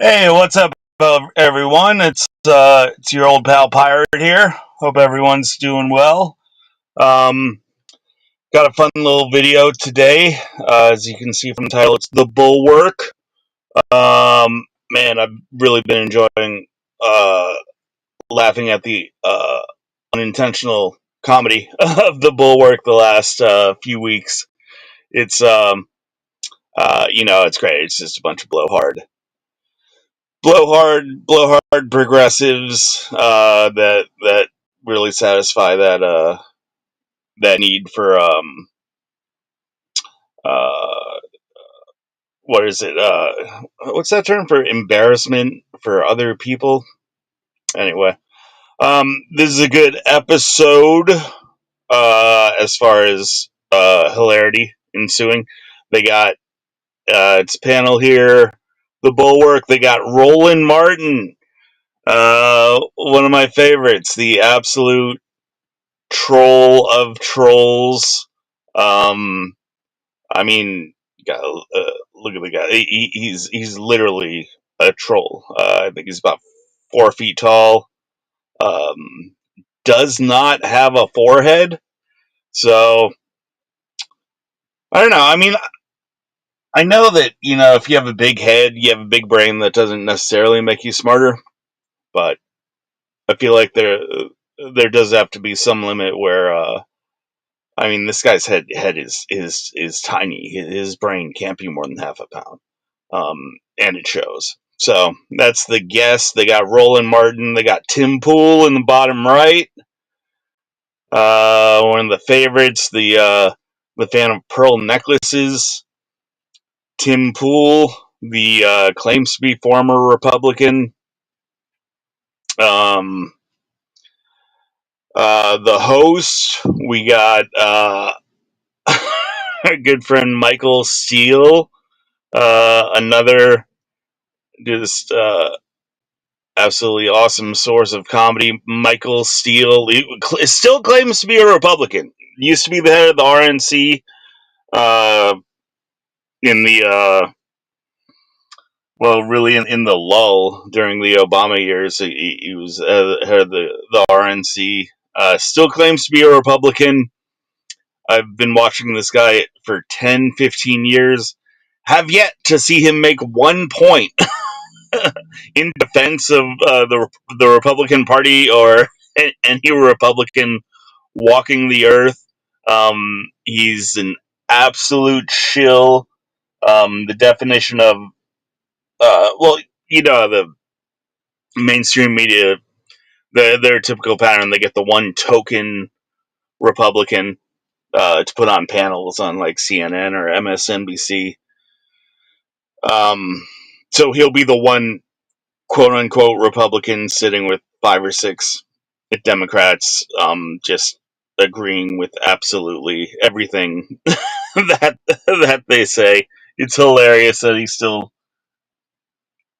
Hey, what's up, everyone? It's your old pal Pirate here. Hope everyone's doing well. Um, got a fun little video today. As you can see from the title, it's the Bulwark. Man, I've really been enjoying uh, laughing at the unintentional comedy of the Bulwark the last few weeks. It's it's great. It's just a bunch of blowhard progressives that really satisfy that need for uh what is it what's that term for embarrassment for other people. Anyway, this is a good episode as far as hilarity ensuing. They got its panel here, the Bulwark. They got Roland Martin, one of my favorites, the absolute troll of trolls. Um, I mean, look at the guy. He's literally a troll. I think he's about 4 feet tall. Um, does not have a forehead, so I don't know. I mean, I know that if you have a big head, you have a big brain. That doesn't necessarily make you smarter, but I feel like there does have to be some limit where I mean, this guy's head is tiny. His brain can't be more than half a pound, and it shows. So that's the guess. They got Roland Martin. They got Tim Pool in the bottom right. One of the favorites. The fan of pearl necklaces. Tim Pool, the claims to be former Republican. Um, the host. We got our good friend Michael Steele. Another just absolutely awesome source of comedy. Michael Steele still claims to be a Republican. Used to be the head of the RNC in the really in the lull during the Obama years. He was head of the RNC. Still claims to be a Republican. I've been watching this guy for 10, 15 years. Have yet to see him make one point in defense of the Republican Party or any Republican walking the earth. He's an absolute shill. The definition of the mainstream media, their typical pattern. They get the one token Republican to put on panels on like CNN or MSNBC. So he'll be the one quote unquote Republican sitting with 5 or 6 Democrats, just agreeing with absolutely everything that they say. It's hilarious that he still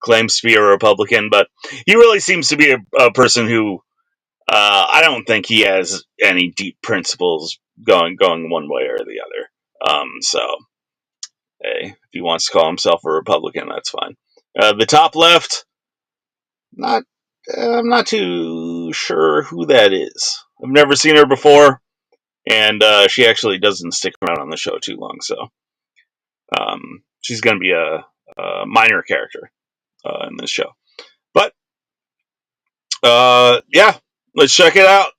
claims to be a Republican, but he really seems to be a person who I don't think he has any deep principles going one way or the other. So hey, if he wants to call himself a Republican, that's fine. The top left, not I'm not too sure who that is. I've never seen her before, and she actually doesn't stick around on the show too long, so she's going to be a minor character in this show. But yeah, let's check it out.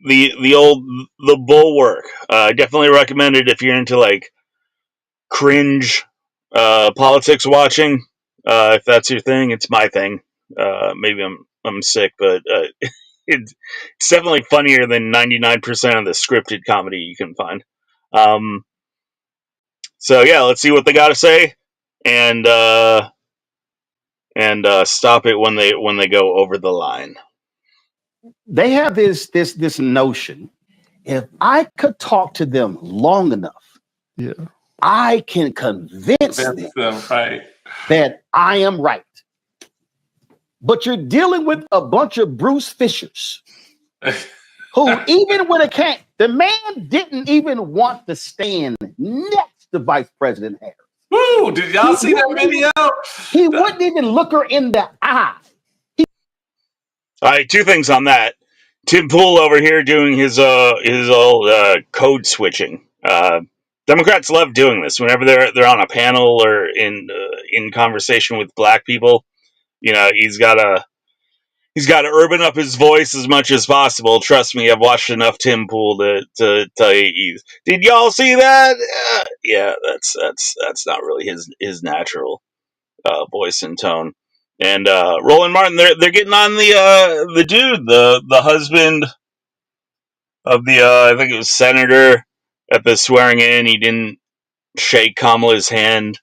The Bulwark. I definitely recommend it if you're into like cringe politics watching. If that's your thing, it's my thing. Maybe I'm sick, but it's definitely funnier than 99% of the scripted comedy you can find. Um, so yeah, let's see what they got to say, and stop it when they go over the line. They have this notion. If I could talk to them long enough, Yeah. I can convince them right. that I am right. But you're dealing with a bunch of Bruce Fishers who, even when it can't, the man didn't even want to stand next to Vice President Harris. Woo! Did y'all see that video? He wouldn't even look her in the eye. All right, two things on that. Tim Pool over here doing his old code switching. Democrats love doing this whenever they're on a panel or in conversation with black people. You know, he's got to urban up his voice as much as possible. Trust me, I've watched enough Tim Pool to tell you. Did y'all see that? Yeah, that's not really his natural voice and tone. And Roland Martin, they're getting on the dude, the husband of the I think it was senator at the swearing in. He didn't shake Kamala's hand.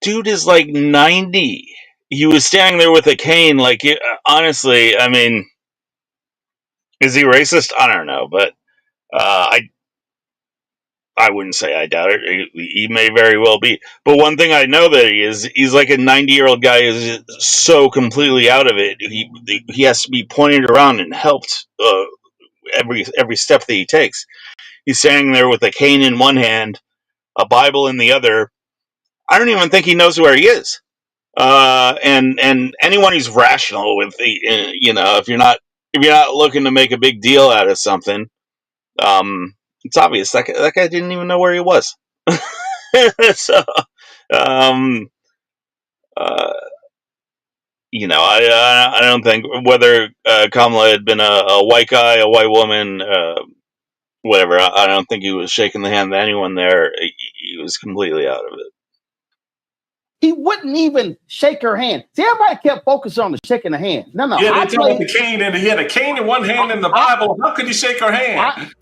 Dude is like 90. He was standing there with a cane. Like, honestly, I mean, is he racist? I don't know, but I wouldn't say I doubt it. He may very well be. But one thing I know that he's like a 90-year-old guy who's so completely out of it. He has to be pointed around and helped every step that he takes. He's standing there with a cane in one hand, a Bible in the other. I don't even think he knows where he is. And anyone who's rational with if you're not looking to make a big deal out of something, it's obvious that guy didn't even know where he was. So, I don't think whether Kamala had been a white guy, a white woman, whatever. I don't think he was shaking the hand of anyone there. He was completely out of it. He wouldn't even shake her hand. See, everybody kept focusing on the shaking the hand. No. Yeah, they told him the cane, and he had a cane in one hand in the Bible. How could he shake her hand?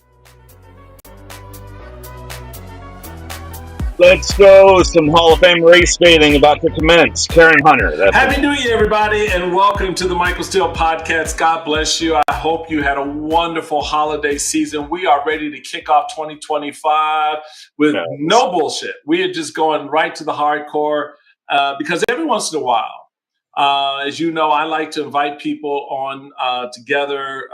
Let's go. Some Hall of Fame race baiting about to commence. Karen Hunter. Happy New Year, everybody, and welcome to the Michael Steele Podcast. God bless you. I hope you had a wonderful holiday season. We are ready to kick off 2025 with no bullshit. We are just going right to the hardcore because every once in a while, as you know, I like to invite people on together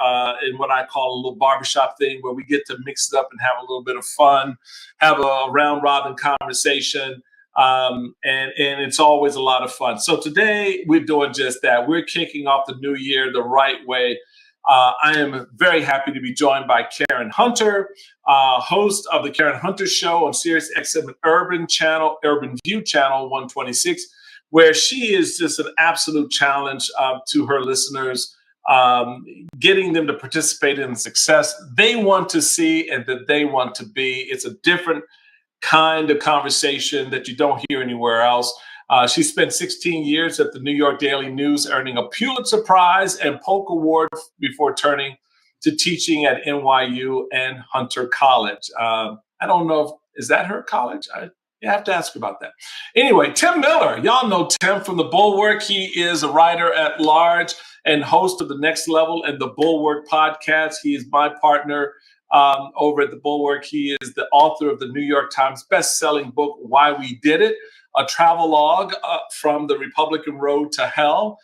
in what I call a little barbershop thing where we get to mix it up and have a little bit of fun, have a round robin conversation. And it's always a lot of fun. So today we're doing just that. We're kicking off the new year the right way. I am very happy to be joined by Karen Hunter, host of the Karen Hunter Show on Sirius XM Urban View Channel 126. Where she is just an absolute challenge to her listeners, getting them to participate in the success they want to see and that they want to be. It's a different kind of conversation that you don't hear anywhere else. She spent 16 years at the New York Daily News, earning a Pulitzer Prize and Polk Award before turning to teaching at NYU and Hunter College. I don't know is that her college? You have to ask about that. Anyway, Tim Miller. Y'all know Tim from the Bulwark. He is a writer at large and host of The Next Level and the Bulwark podcast. He is my partner over at the Bulwark. He is the author of the New York Times best-selling book, Why We Did It, a travelogue from the Republican road to hell.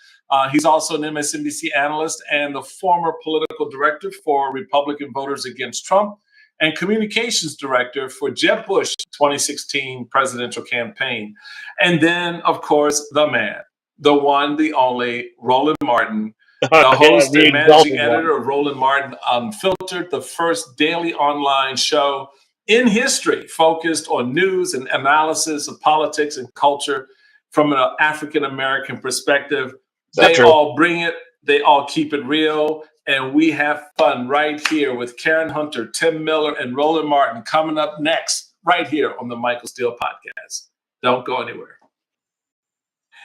He's also an MSNBC analyst and the former political director for Republican Voters Against Trump and communications director for Jeb Bush's 2016 presidential campaign. And then, of course, the man, the one, the only, Roland Martin, the host and managing editor of Roland Martin Unfiltered, the first daily online show in history focused on news and analysis of politics and culture from an African-American perspective. They all bring it. They all keep it real. And we have fun right here with Karen Hunter, Tim Miller, and Roland Martin coming up next, right here on the Michael Steele Podcast. Don't go anywhere.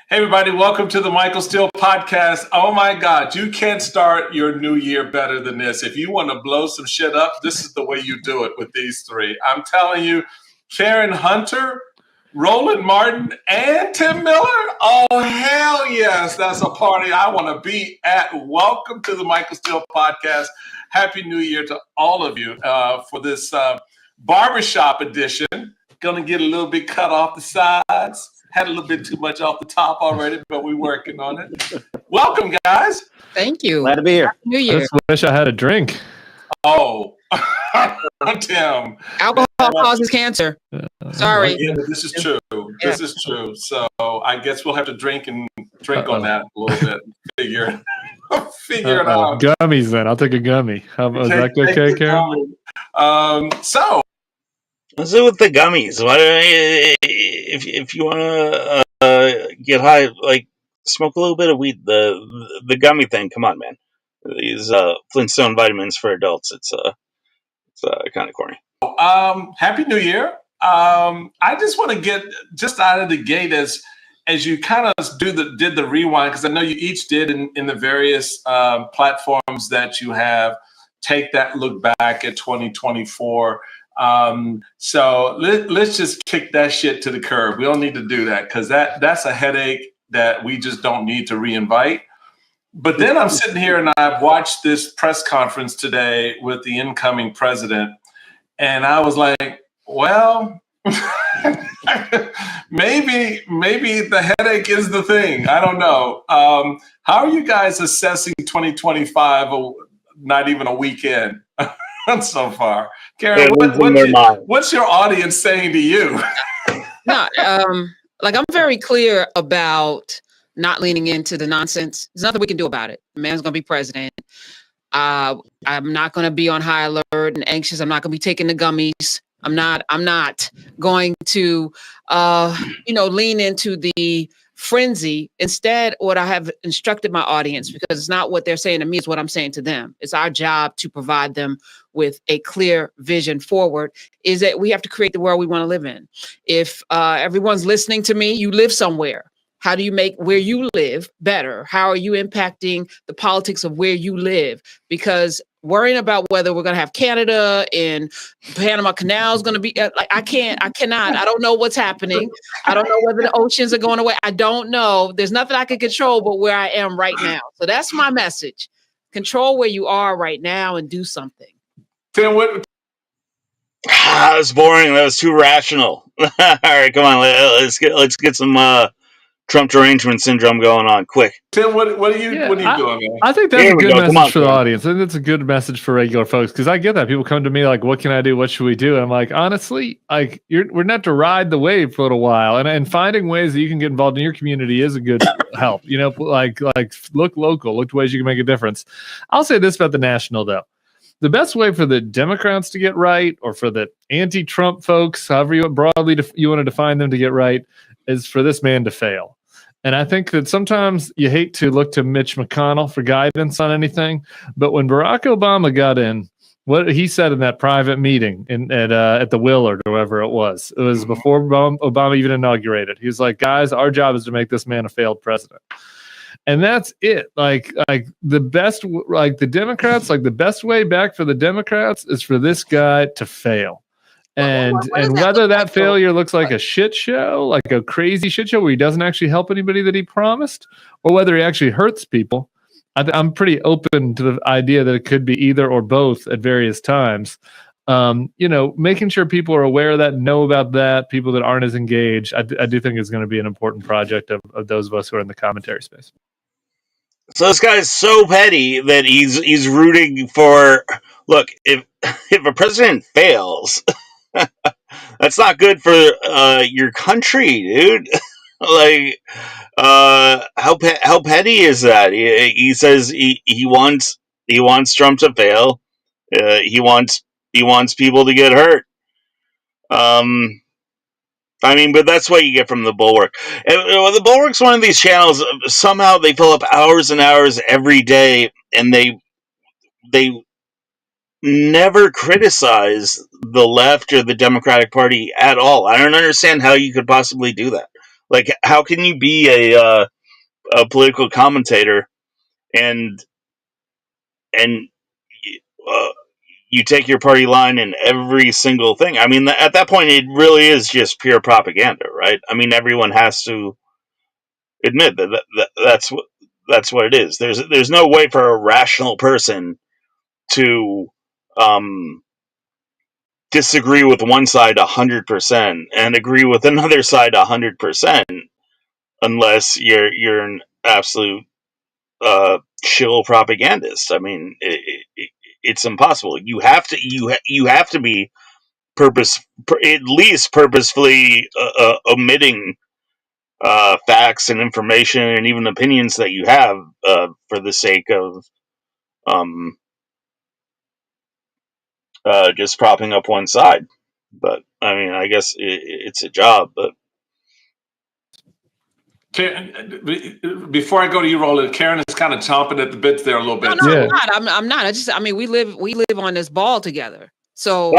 Hey, everybody, welcome to the Michael Steele Podcast. Oh, my God, you can't start your new year better than this. If you want to blow some shit up, this is the way you do it with these three. I'm telling you, Karen Hunter, Roland Martin, and Tim Miller? Oh, hell yes. That's a party I want to be at. Welcome to the Michael Steele Podcast. Happy New Year to all of you for this barbershop edition. Going to get a little bit cut off the sides. Had a little bit too much off the top already, but we're working on it. Welcome, guys. Thank you. Glad to be here. Happy New Year. I just wish I had a drink. Oh, Tim. Alcohol alcohol causes cancer. Sorry. Yeah, this is true. This is true. So I guess we'll have to drink on that a little bit. Figure it out. Gummies then. I'll take a gummy. Is that okay, Karen? So let's do with the gummies. If you want to get high, like smoke a little bit of weed. The gummy thing. Come on, man. These Flintstone vitamins for adults. It's kind of corny. Happy New Year. I just want to get just out of the gate as you kind of did the rewind, because I know you each did in the various platforms that you have. Take that look back at 2024. So let's just kick that shit to the curb. We don't need to do that, because that's a headache that we just don't need to reinvite. But then I'm sitting here and I've watched this press conference today with the incoming president, and I was like, well, maybe the headache is the thing. I don't know. How are you guys assessing 2025? Not even a weekend so far. Karen, what's your audience saying to you? No, like I'm very clear about not leaning into the nonsense. There's nothing we can do about it. The man's going to be president. I'm not going to be on high alert and anxious. I'm not going to be taking the gummies. I'm not going to, lean into the frenzy. Instead, what I have instructed my audience, because it's not what they're saying to me, it's what I'm saying to them. It's our job to provide them with a clear vision forward, is that we have to create the world we want to live in. If everyone's listening to me, you live somewhere. How do you make where you live better? How are you impacting the politics of where you live? Because worrying about whether we're going to have Canada and Panama Canal is going to be I cannot. I don't know what's happening. I don't know whether the oceans are going away. I don't know. There's nothing I can control but where I am right now. So that's my message. Control where you are right now and do something. Tim, what? That was boring. That was too rational. All right, come on. Let's get some Trump derangement syndrome going on quick. Tim, what are you doing, man? I think that's a good message for the audience. I think it's a good message for regular folks, because I get that. People come to me like, what can I do? What should we do? And I'm like, honestly, like we're not to ride the wave for a little while. And finding ways that you can get involved in your community is a good help. Like look local, look to ways you can make a difference. I'll say this about the national, though. The best way for the Democrats to get right, or for the anti-Trump folks, however you broadly you want to define them, to get right, is for this man to fail. And I think that sometimes you hate to look to Mitch McConnell for guidance on anything, but when Barack Obama got in, what he said in that private meeting at the Willard or wherever it was before Obama even inaugurated. He was like, guys, our job is to make this man a failed president. And that's it. Like the best, like the Democrats, like the best way back for the Democrats is for this guy to fail. And whether that failure looks like a shit show, like a crazy shit show where he doesn't actually help anybody that he promised, or whether he actually hurts people, I'm pretty open to the idea that it could be either or both at various times. Making sure people are aware of that, know about that, people that aren't as engaged, I do think is going to be an important project of those of us who are in the commentary space. So this guy's so petty that he's rooting for. Look, if a president fails, that's not good for your country, dude. Like, how petty is that? He says he wants Trump to fail. He wants people to get hurt. I mean, but that's what you get from the Bulwark. And, the Bulwark's one of these channels. Somehow they fill up hours and hours every day, and they never criticize the left or the Democratic Party at all. I don't understand how you could possibly do that. Like, how can you be a political commentator and you take your party line in every single thing? I mean, at that point, it really is just pure propaganda, right? I mean, everyone has to admit that's what it is. There's no way for a rational person to disagree with one side 100% and agree with another side 100%, unless you're an absolute shill propagandist. I mean, it's impossible. You have to be at least purposefully omitting facts and information and even opinions that you have for the sake of just propping up one side. But I mean, I guess it's a job. But before I go to you, Roland, Karen is kind of chomping at the bits there a little bit. No, yeah. I'm not. I mean, we live on this ball together. So,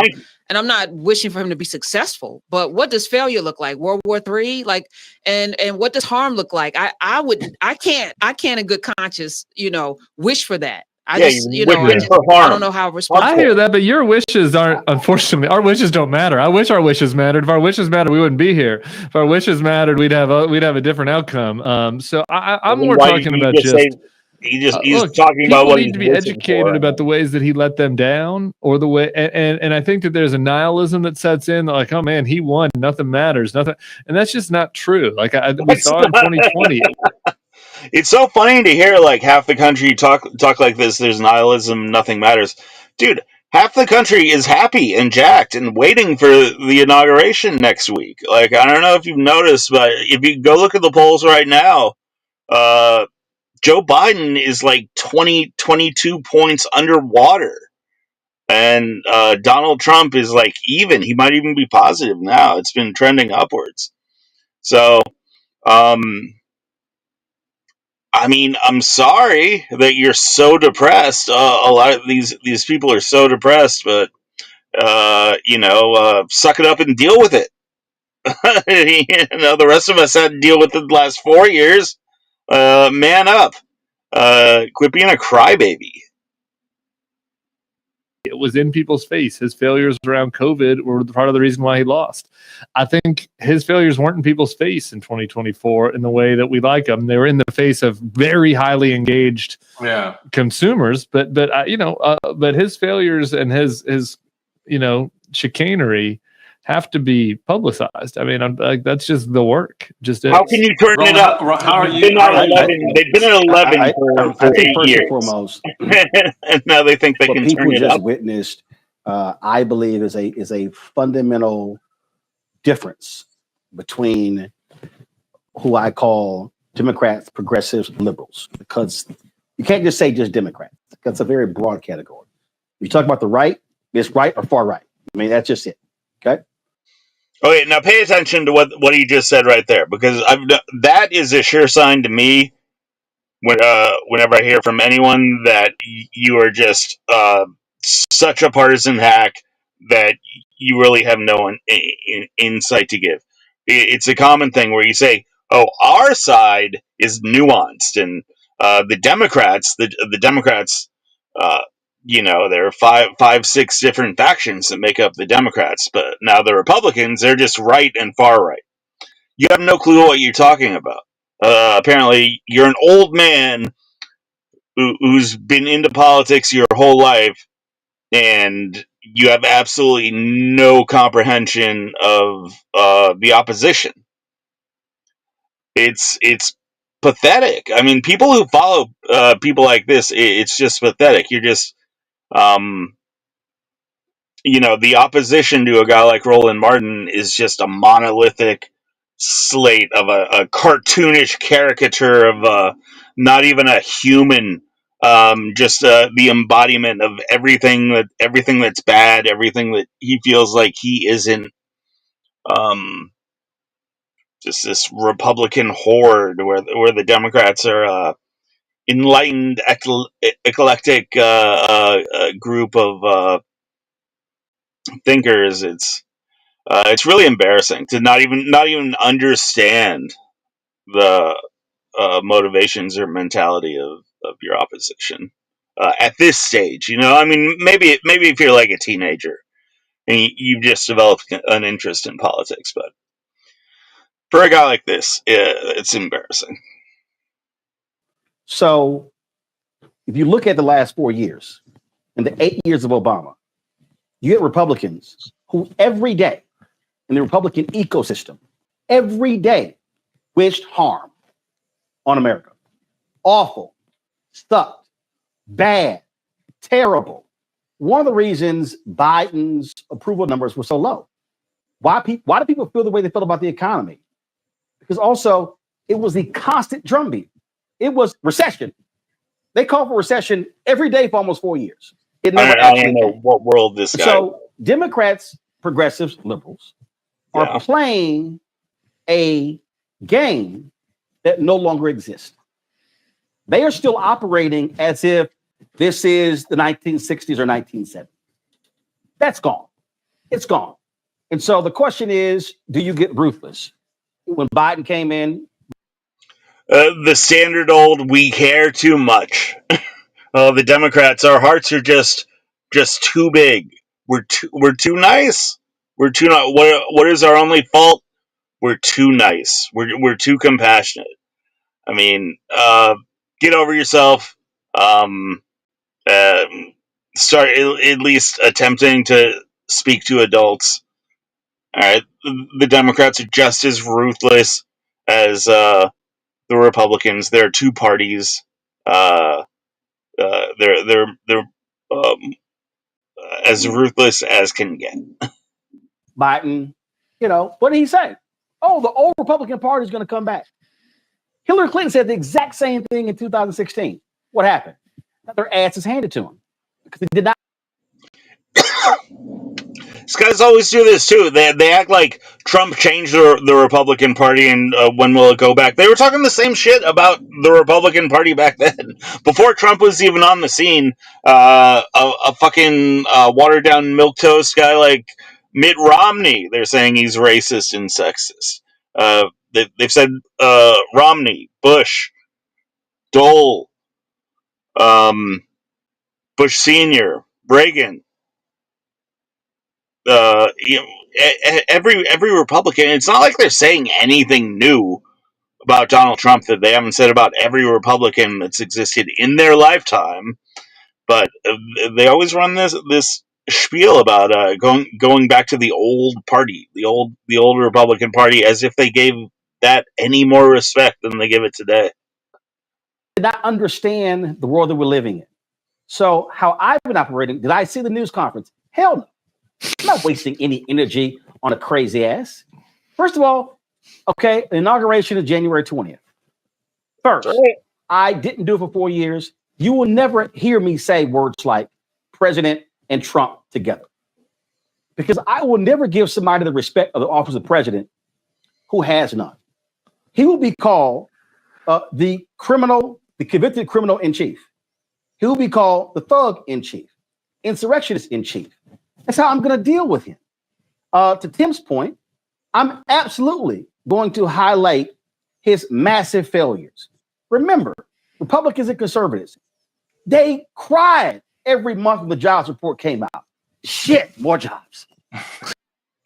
and I'm not wishing for him to be successful. But what does failure look like? World War III, like, and what does harm look like? I can't in good conscience, wish for that. I don't know how responsible. I hear that, but your wishes aren't. Unfortunately, our wishes don't matter. I wish our wishes mattered. If our wishes mattered, we wouldn't be here. If our wishes mattered, we'd have a different outcome. So I'm more talking about he's talking about what people need to be educated about the ways that he let them down, or the way, and I think that there's a nihilism that sets in, like, oh man, he won, nothing matters, nothing, and that's just not true. Like we saw in 2020. It's so funny to hear like half the country talk like this. There's nihilism, nothing matters, dude. Half the country is happy and jacked and waiting for the inauguration next week. Like, I don't know if you've noticed, but if you go look at the polls right now, Joe Biden is like 22 points underwater, and Donald Trump is like even. He might even be positive now. It's been trending upwards. So, I mean, I'm sorry that you're so depressed. A lot of these people are so depressed, but suck it up and deal with it. The rest of us had to deal with it the last 4 years. Man up. Quit being a crybaby. It was in people's face. His failures around COVID were part of the reason why he lost. I think his failures weren't in people's face in 2024 in the way that we like them. They were in the face of very highly engaged consumers. But his failures and his chicanery have to be publicized. I mean, that's just the work. How can you turn it up? How are you? They've been at 11 for 8 years. And foremost, and now they think they can turn it up. People just witnessed, I believe, is a fundamental difference between who I call Democrats, progressives, liberals, because you can't just say just Democrats. That's a very broad category. You talk about the right, it's right or far right. I mean, that's just it. Okay. Okay, now pay attention to what he just said right there, because that is a sure sign to me whenever I hear from anyone that you are just such a partisan hack that you really have no insight to give. It's a common thing where you say, "Oh, our side is nuanced," and the Democrats, there are five, six different factions that make up the Democrats, but now the Republicans, they're just right and far right. You have no clue what you're talking about. Apparently, you're an old man who's been into politics your whole life, and you have absolutely no comprehension of the opposition. It's pathetic. I mean, people who follow people like this, it's just pathetic. You're just the opposition to a guy like Roland Martin is just a monolithic slate of a cartoonish caricature of not even a human, just the embodiment of everything that's bad, everything that he feels like he isn't. Just this Republican horde where the Democrats are enlightened, eclectic group of thinkers. It's really embarrassing to not even understand the motivations or mentality of your opposition at this stage. I mean, maybe if you're like a teenager and you've just developed an interest in politics, but for a guy like this, it's embarrassing. So, if you look at the last 4 years and the 8 years of Obama, you get Republicans who every day in the Republican ecosystem, every day wished harm on America. Awful, sucked, bad, terrible. one of the reasons Biden's approval numbers were so low. Why do people feel the way they feel about the economy? Because also it was the constant drumbeat. It was recession. They called for recession every day for almost 4 years. It never actually know came. what world this guy. So Democrats, progressives, liberals are playing a game that no longer exists. They are still operating as if this is the 1960s or 1970s. That's gone. It's gone. And so the question is, do you get ruthless? When Biden came in, the standard old, we care too much. The Democrats, our hearts are just too big. We're too nice. We're too not. What is our only fault? We're too nice. We're too compassionate. I mean, get over yourself. Start at least attempting to speak to adults. All right, the Democrats are just as ruthless as the Republicans. There are two parties. They're as ruthless as can get. Biden, what did he say? Oh, the old Republican Party is going to come back. Hillary Clinton said the exact same thing in 2016. What happened? Their ass is handed to him because they did not. These guys always do this too. They act like Trump changed the Republican Party, and when will it go back? They were talking the same shit about the Republican Party back then, before Trump was even on the scene. A fucking watered down milquetoast guy like Mitt Romney. They're saying he's racist and sexist. They've said Romney, Bush, Dole, Bush Senior, Reagan. Every Republican. It's not like they're saying anything new about Donald Trump that they haven't said about every Republican that's existed in their lifetime. But they always run this spiel about going back to the old party, the old Republican Party, as if they gave that any more respect than they give it today. Did not understand the world that we're living in. So how I've been operating, did I see the news conference? Hell no. I'm not wasting any energy on a crazy ass. First of all, okay, the inauguration is January 20th. First, I didn't do it for 4 years. You will never hear me say words like President and Trump together. Because I will never give somebody the respect of the office of president who has none. He will be called the convicted criminal in chief. He will be called the thug in chief, insurrectionist in chief. That's how I'm going to deal with him. To Tim's point, I'm absolutely going to highlight his massive failures. Remember, Republicans and conservatives, they cried every month when the jobs report came out. Shit, more jobs.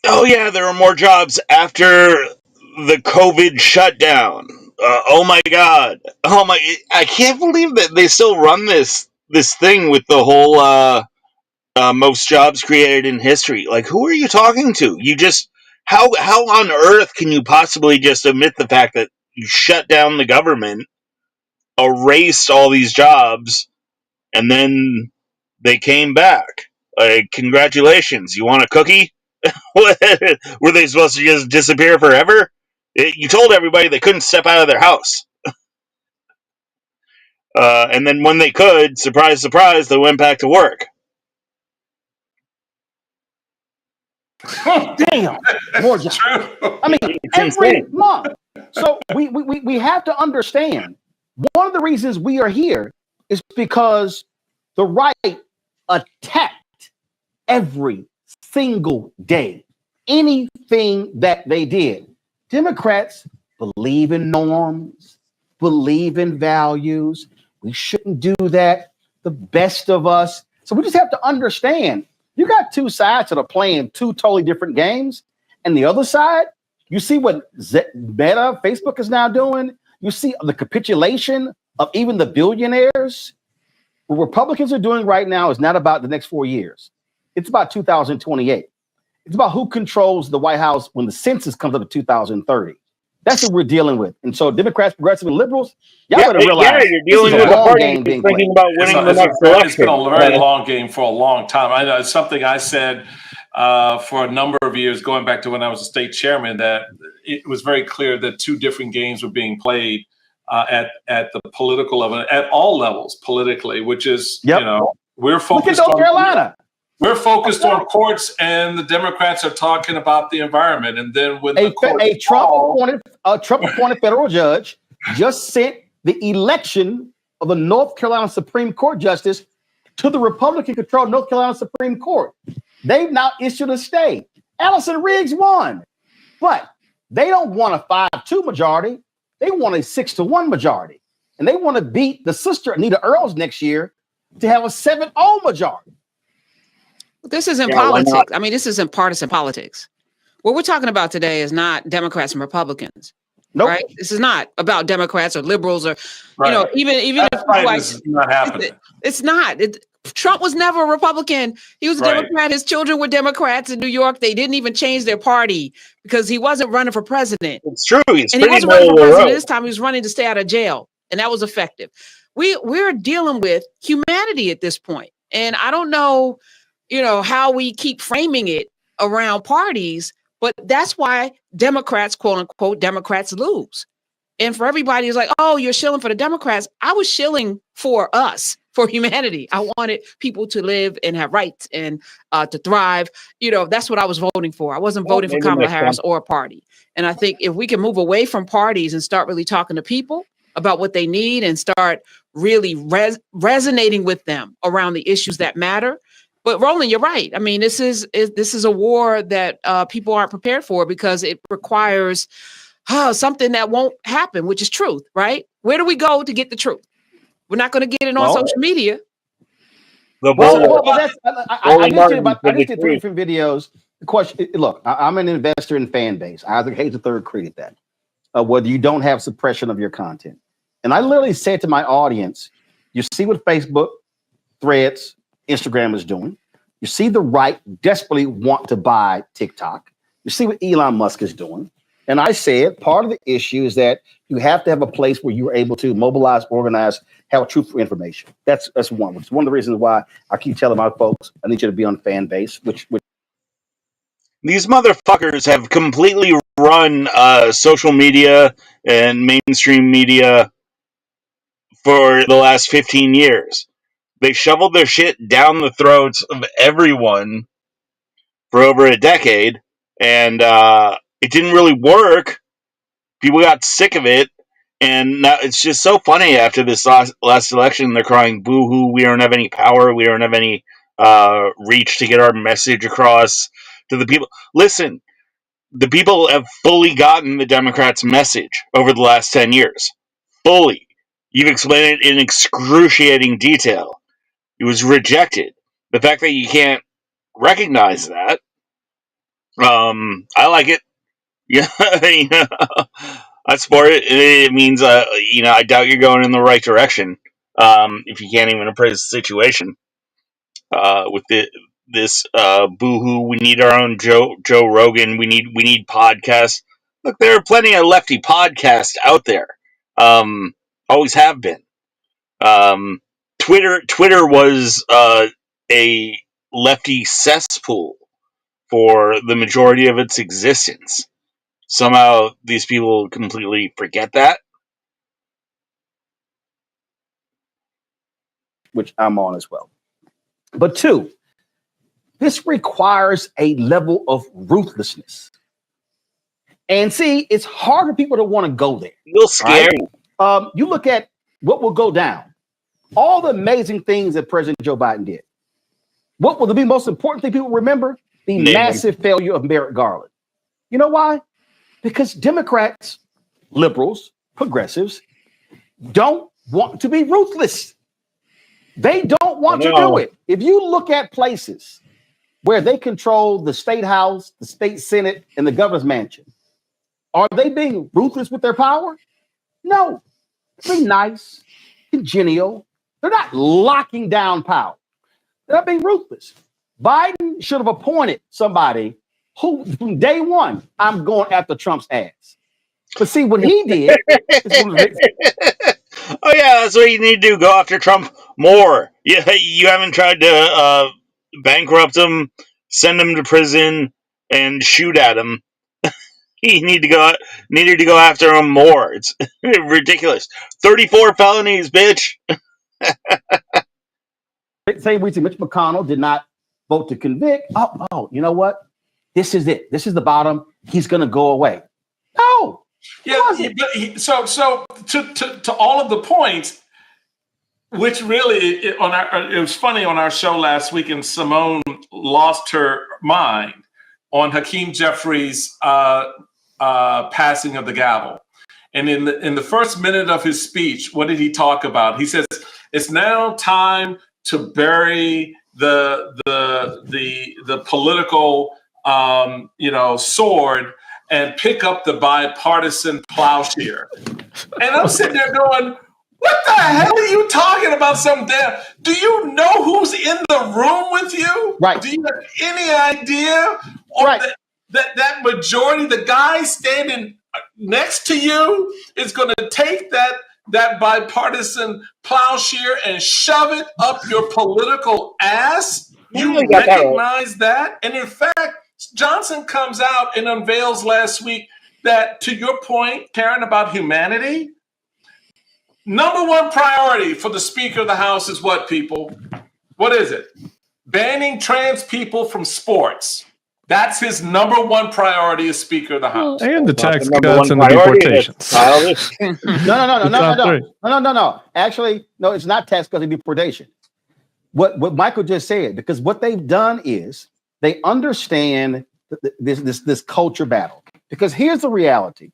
Oh yeah, there were more jobs after the COVID shutdown. Oh my God. I can't believe that they still run this thing with the whole most jobs created in history. Like, who are you talking to? You just, how on earth can you possibly just admit the fact that you shut down the government, erased all these jobs, and then they came back? Like, congratulations. You want a cookie? Were they supposed to just disappear forever? You told everybody they couldn't step out of their house. And then when they could, surprise, surprise, they went back to work. Oh, damn, more jobs. I mean, every month. So we have to understand, one of the reasons we are here is because the right attacked every single day anything that they did. Democrats believe in norms, believe in values. We shouldn't do that. The best of us. So we just have to understand, you got two sides that are playing two totally different games. And the other side, you see what Meta, Facebook is now doing. You see the capitulation of even the billionaires. What Republicans are doing right now is not about the next 4 years. It's about 2028. It's about who controls the White House when the census comes up in 2030. That's what we're dealing with. And so Democrats, progressive, and liberals, y'all better realize you're dealing with a party thinking about winning the next election. It's been a very long game for a long time. I know it's something I said for a number of years, going back to when I was a state chairman, that it was very clear that two different games were being played at the political level, at all levels politically, which is, we're focused on North Carolina. We're focused on courts, and the Democrats are talking about the environment. And then when a Trump-appointed federal judge just sent the election of the North Carolina Supreme Court justice to the Republican-controlled North Carolina Supreme Court. They've now issued a stay. Allison Riggs won, but they don't want a 5-2 majority. They want a 6-1 majority, and they want to beat the sister Anita Earls next year to have a 7-0 majority. This isn't politics. I mean, this isn't partisan politics. What we're talking about today is not Democrats and Republicans. Nope. Right? This is not about Democrats or liberals or, even if this is not happening. It's not. Trump was never a Republican. He was a Democrat. His children were Democrats in New York. They didn't even change their party because he wasn't running for president. It's true. And he wasn't running for president this time. He was running to stay out of jail. And that was effective. We're dealing with humanity at this point. And I don't know, how we keep framing it around parties, but that's why Democrats, quote unquote, Democrats lose. And for everybody who's like, oh, you're shilling for the Democrats. I was shilling for us, for humanity. I wanted people to live and have rights and to thrive. That's what I was voting for. I wasn't voting for Kamala Harris or a party. And I think if we can move away from parties and start really talking to people about what they need and start really resonating with them around the issues that matter. But Roland, you're right. I mean, this is a war that people aren't prepared for because it requires something that won't happen, which is truth, right? Where do we go to get the truth? We're not going to get it on social media. I did 3 different videos. The question, look, I'm an investor in fan base. Isaac Hayes III created that. Whether you don't have suppression of your content. And I literally said to my audience, you see what Facebook, Threads, Instagram is doing. You see the right desperately want to buy TikTok. You see what Elon Musk is doing. And I said part of the issue is that you have to have a place where you're able to mobilize, organize, have truthful information. That's one. It's one of the reasons why I keep telling my folks, I need you to be on fan base, which these motherfuckers have completely run social media and mainstream media for the last 15 years. They shoveled their shit down the throats of everyone for over a decade, and it didn't really work. People got sick of it, and now it's just so funny after this last election, they're crying, boo-hoo, we don't have any power, we don't have any reach to get our message across to the people. Listen, the people have fully gotten the Democrats' message over the last 10 years. Fully. You've explained it in excruciating detail. It was rejected. The fact that you can't recognize that, I like it. Yeah, I support it. It means, I doubt you're going in the right direction. If you can't even appraise the situation, with this boohoo, we need our own Joe Rogan. We need podcasts. Look, there are plenty of lefty podcasts out there. Always have been. Twitter was a lefty cesspool for the majority of its existence. Somehow these people completely forget that. Which I'm on as well. But 2, this requires a level of ruthlessness. And see, it's hard for people to want to go there. A little scary. Right? You look at what will go down. All the amazing things that President Joe Biden did. What will the most important thing people remember? The massive failure of Merrick Garland. You know why? Because Democrats, liberals, progressives don't want to be ruthless. They don't want to do it. If you look at places where they control the state house, the state senate, and the governor's mansion, are they being ruthless with their power? No. They're being nice, congenial. They're not locking down power. They're not being ruthless. Biden should have appointed somebody who, from day one, I'm going after Trump's ass. But see, what he did is Oh yeah, that's what you need to do. Go after Trump more. Yeah, you haven't tried to bankrupt him, send him to prison, and shoot at him. He needed to go after him more. It's ridiculous. 34 felonies, bitch. same reason Mitch McConnell did not vote to convict. Oh, you know what? This is it. This is the bottom. He's going to go away. No. Yeah, so to all of the points, which really it was funny on our show last week, and Simone lost her mind on Hakeem Jeffries' passing of the gavel. And in the first minute of his speech, what did he talk about? He says it's now time to bury the political sword and pick up the bipartisan plowshare. And I'm sitting there going, what the hell are you talking about? Do you know who's in the room with you? Right. Do you have any idea? Right. That majority, the guy standing next to you is going to take that bipartisan plowshare and shove it up your political ass. You recognize that? And in fact, Johnson comes out and unveils last week that, to your point, Karen, about humanity, number one priority for the Speaker of the House is what, people? What is it? Banning trans people from sports. That's his number one priority as Speaker of the House. And the tax cuts and the deportations. No. Actually, no, it's not tax cuts and deportation. What Michael just said, because what they've done is they understand this culture battle. Because here's the reality.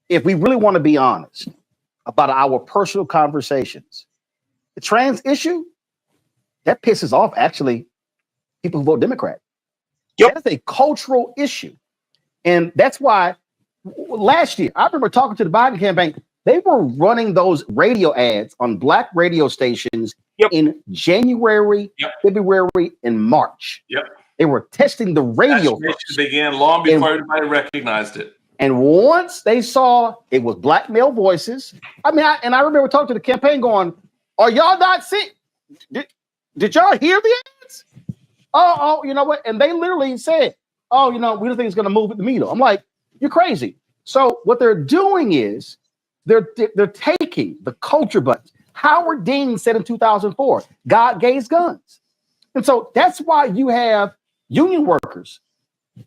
If we really want to be honest about our personal conversations, the trans issue, that pisses off actually people who vote Democrat. Yep. That's a cultural issue. And that's why last year, I remember talking to the Biden campaign, they were running those radio ads on black radio stations in January, February, and March. Yep. They were testing the radio. Began long before everybody recognized it. And once they saw it was black male voices, I remember talking to the campaign going, are y'all not seeing? Did y'all hear the ads? Oh, you know what? And they literally said, oh, we don't think it's going to move the needle. I'm like, you're crazy. So what they're doing is they're taking the culture buttons. Howard Dean said in 2004, God gave guns. And so that's why you have union workers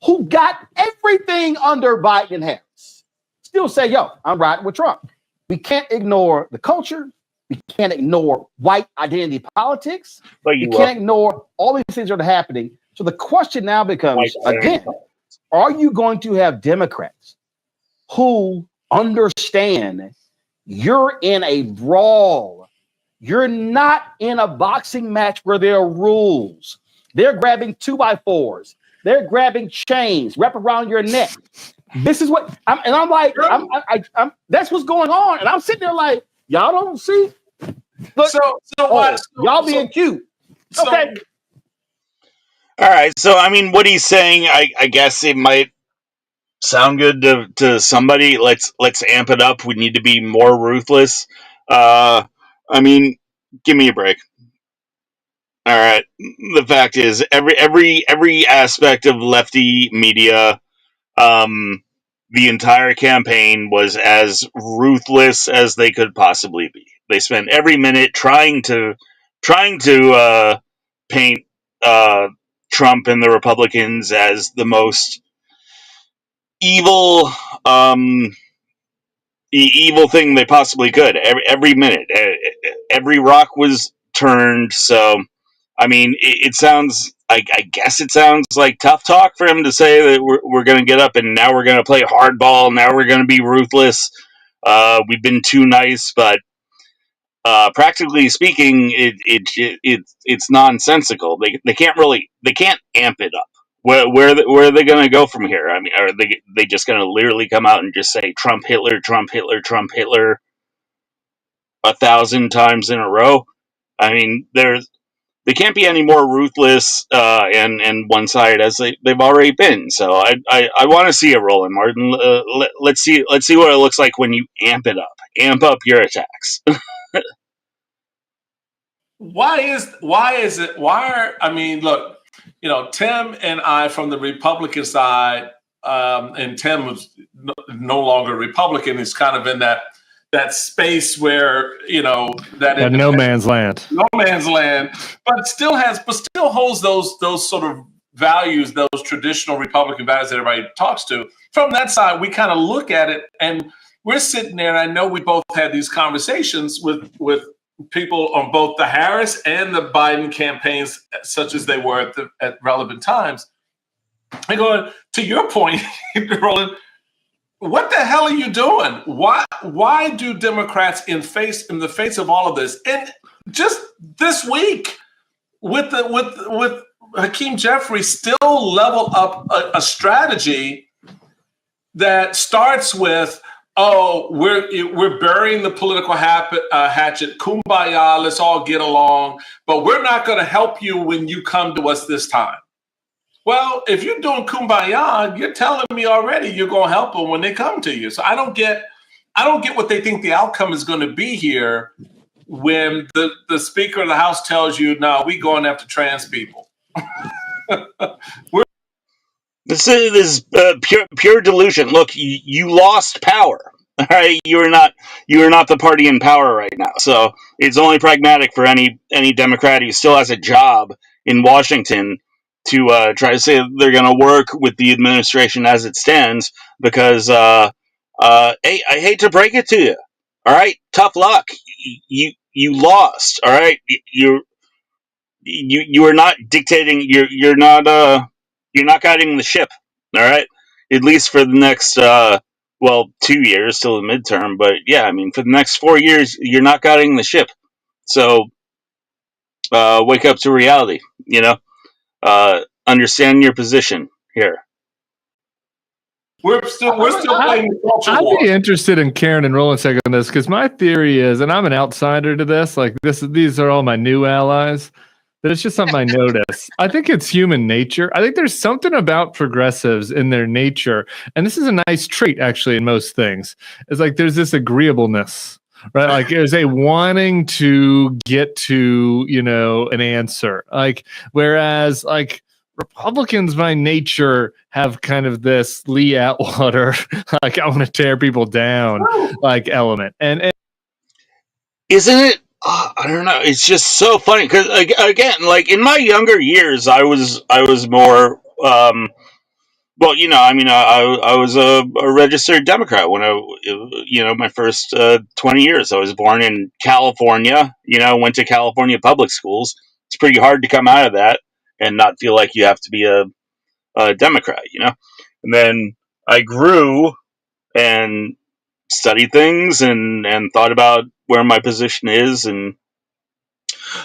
who got everything under Biden and Harris still say, yo, I'm riding with Trump. We can't ignore the culture. We can't ignore white identity politics. We can't ignore all these things that are happening. So the question now becomes, again, are you going to have Democrats who understand you're in a brawl? You're not in a boxing match where there are rules. They're grabbing 2x4s. They're grabbing chains, wrap around your neck. This is what I'm like, that's what's going on. And I'm sitting there like, y'all don't see. Look, y'all being cute. Okay. All right. So, what he's saying, I guess it might sound good to somebody. Let's amp it up. We need to be more ruthless. Give me a break. All right. The fact is, every aspect of lefty media, the entire campaign was as ruthless as they could possibly be. They spent every minute trying to paint Trump and the Republicans as the most evil evil thing they possibly could. Every minute, every rock was turned. So, it sounds. I guess it sounds like tough talk for him to say that we're going to get up and now we're going to play hardball. Now we're going to be ruthless. We've been too nice, but practically speaking, it's nonsensical. They can't amp it up. Where are they going to go from here? Are they just going to literally come out and just say Trump, Hitler, Trump, Hitler, Trump, Hitler 1,000 times in a row? They can't be any more ruthless and one sided as they've already been. So I want to see it, Roland Martin. Let's see what it looks like when you amp it up, amp up your attacks. I mean, look, Tim and I from the Republican side, and Tim was no longer Republican. He's kind of in that space where that no man's land, but still holds those sort of values, those traditional Republican values that everybody talks to. From that side, we kind of look at it, and we're sitting there. And I know we both had these conversations with people on both the Harris and the Biden campaigns, such as they were at relevant times. And going to your point, Roland, what the hell are you doing? Why do Democrats in the face of all of this, and just this week with Hakeem Jeffrey still level up a strategy that starts with, oh, we're burying the political hatchet. Kumbaya, let's all get along. But we're not going to help you when you come to us this time. Well, if you're doing kumbaya, you're telling me already you're going to help them when they come to you. So I don't get what they think the outcome is going to be here when the Speaker of the House tells you, no, we going after trans people. This is pure delusion. Look, you lost power. All right, you are not the party in power right now. So it's only pragmatic for any Democrat who still has a job in Washington to try to say they're going to work with the administration as it stands. Because hey, I hate to break it to you. All right, tough luck. You lost. All right, you are not dictating. You're not guiding the ship. All right, at least for the next 2 years till the midterm. But yeah, I mean, for the next 4 years, you're not guiding the ship. So wake up to reality. Understand your position here. We're still playing the culture I'd war. be interested in Karen and Roland second on this, because my theory is, and I'm an outsider to this, like these are all my new allies, that it's just something I notice. I think it's human nature. I think there's something about progressives in their nature, and this is a nice trait actually in most things. It's like there's this agreeableness, right? Like there's a wanting to get to, an answer. Like, whereas like Republicans by nature have kind of this Lee Atwater, like I want to tear people down, like element. And isn't it? I don't know. It's just so funny because again, like in my younger years, I was more. Well, I mean, I was a registered Democrat when my first 20 years. I was born in California. Went to California public schools. It's pretty hard to come out of that and not feel like you have to be a Democrat. And then I grew and studied things and thought about where my position is.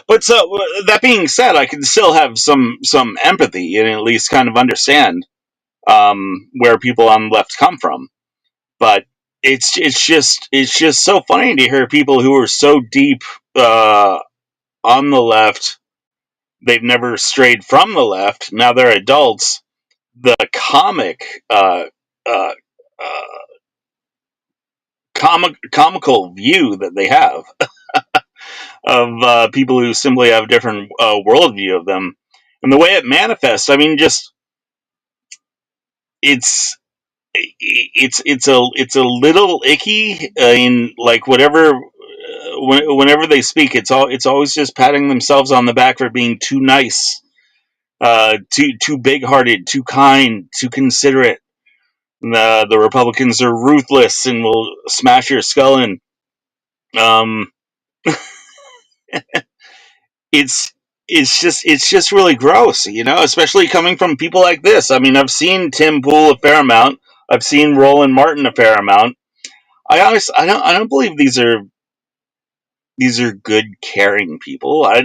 But so that being said, I can still have some empathy and at least kind of understand where people on the left come from. But it's just so funny to hear people who are so deep on the left, they've never strayed from the left. Now they're adults. The comical view that they have of people who simply have a different worldview of them, and the way it manifests. I mean, just it's a little icky in like whatever. Whenever they speak, it's always just patting themselves on the back for being too nice, too big-hearted, too kind, too considerate. The Republicans are ruthless and will smash your skull in. It's just really gross, especially coming from people like this. I mean, I've seen Tim Pool a fair amount. I've seen Roland Martin a fair amount. I don't believe these are good, caring people. I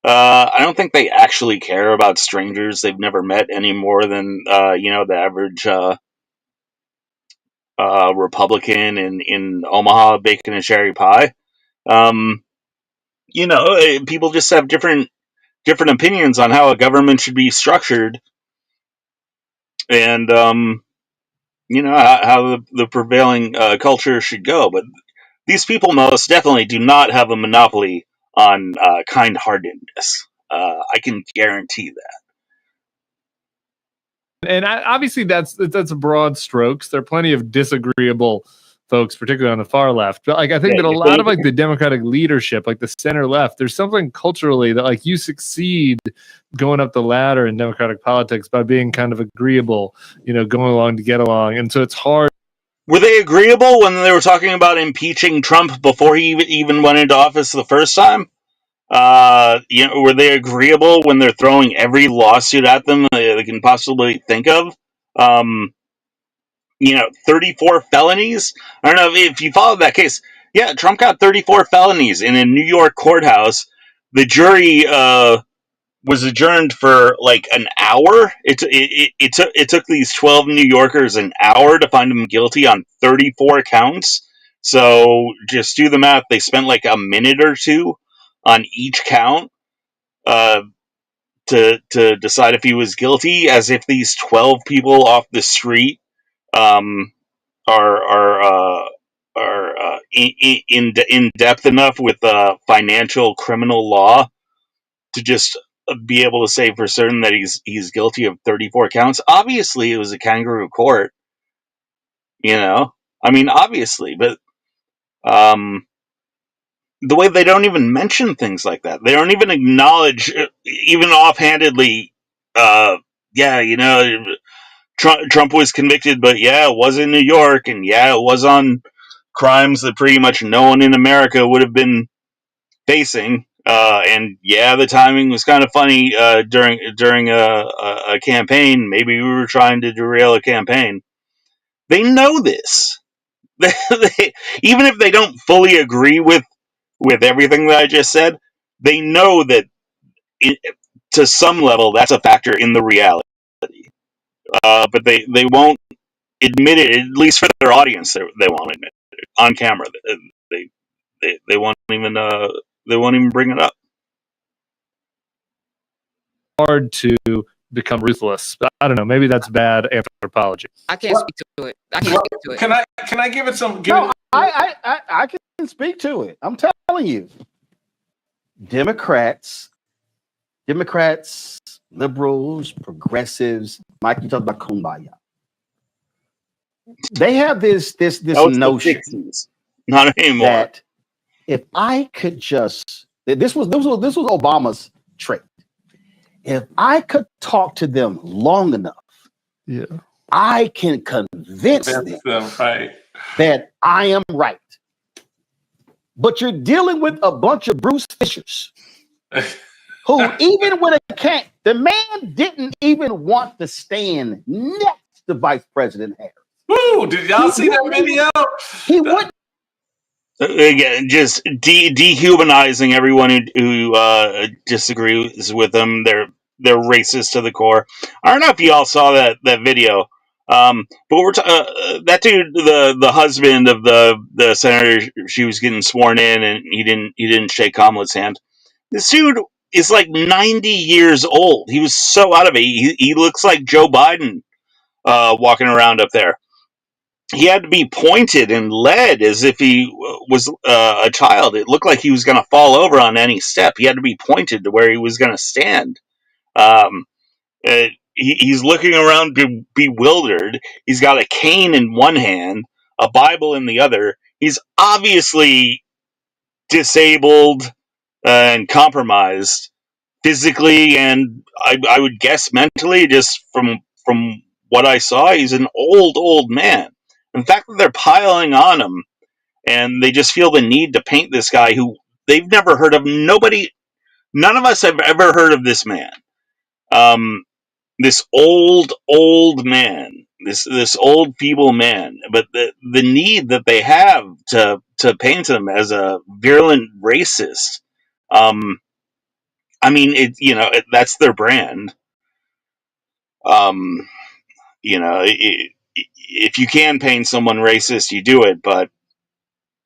don't think they actually care about strangers they've never met any more than the average Republican in Omaha baking a cherry pie. people just have different opinions on how a government should be structured, and how the prevailing culture should go. But these people most definitely do not have a monopoly on kind-heartedness. I can guarantee that. And obviously, that's broad strokes. There are plenty of disagreeable folks, particularly on the far left. But I think that a lot of the Democratic leadership, like the center left, there's something culturally that you succeed going up the ladder in Democratic politics by being kind of agreeable, going along to get along. And so it's hard. Were they agreeable when they were talking about impeaching Trump before he even went into office the first time? Were they agreeable when they're throwing every lawsuit at them they can possibly think of? 34 felonies? I don't know if you followed that case. Yeah, Trump got 34 felonies in a New York courthouse. The jury was adjourned for an hour. It took these 12 New Yorkers an hour to find him guilty on 34 counts. So just do the math. They spent a minute or two on each count to decide if he was guilty, as if these 12 people off the street are in depth enough with financial criminal law to just be able to say for certain that he's guilty of 34 counts. Obviously, it was a kangaroo court. Obviously, but the way they don't even mention things like that, they don't even acknowledge, even offhandedly. Trump was convicted, but it was in New York, and it was on crimes that pretty much no one in America would have been facing. And the timing was kind of funny during a campaign. Maybe we were trying to derail a campaign. They know this. Even if they don't fully agree with everything that I just said, they know that to some level that's a factor in the reality. But they won't admit it, at least for their audience. They won't admit it on camera. They won't even bring it up. Hard to become ruthless. I don't know. Maybe that's bad anthropology. I can't speak to it. Can I give it some? I can speak to it. I'm telling you, Democrats, liberals, progressives. Mike, you talked about kumbaya. They have this notion, not anymore, that if I could just, this was Obama's trait. If I could talk to them long enough, I can convince them that I am right. But you're dealing with a bunch of Bruce Fishers who, even when the man didn't even want to stand next to Vice President Harris. Woo! Did y'all see that video? He wouldn't. Again, just dehumanizing everyone who disagrees with them. They're racist to the core. I don't know if you all saw that video, but we're that dude, the husband of the senator. She was getting sworn in, and he didn't shake Kamala's hand. This dude is 90 years old. He was so out of it. He looks like Joe Biden walking around up there. He had to be pointed and led as if he was a child. It looked like he was going to fall over on any step. He had to be pointed to where he was going to stand. He's looking around bewildered. He's got a cane in one hand, a Bible in the other. He's obviously disabled and compromised physically, and I would guess mentally, just from what I saw. He's an old man. The fact that they're piling on him, and they just feel the need to paint this guy who they've never heard of. None of us have ever heard of this man. This old man, this old feeble man, but the need that they have to paint him as a virulent racist. That's their brand. If you can paint someone racist, you do it, but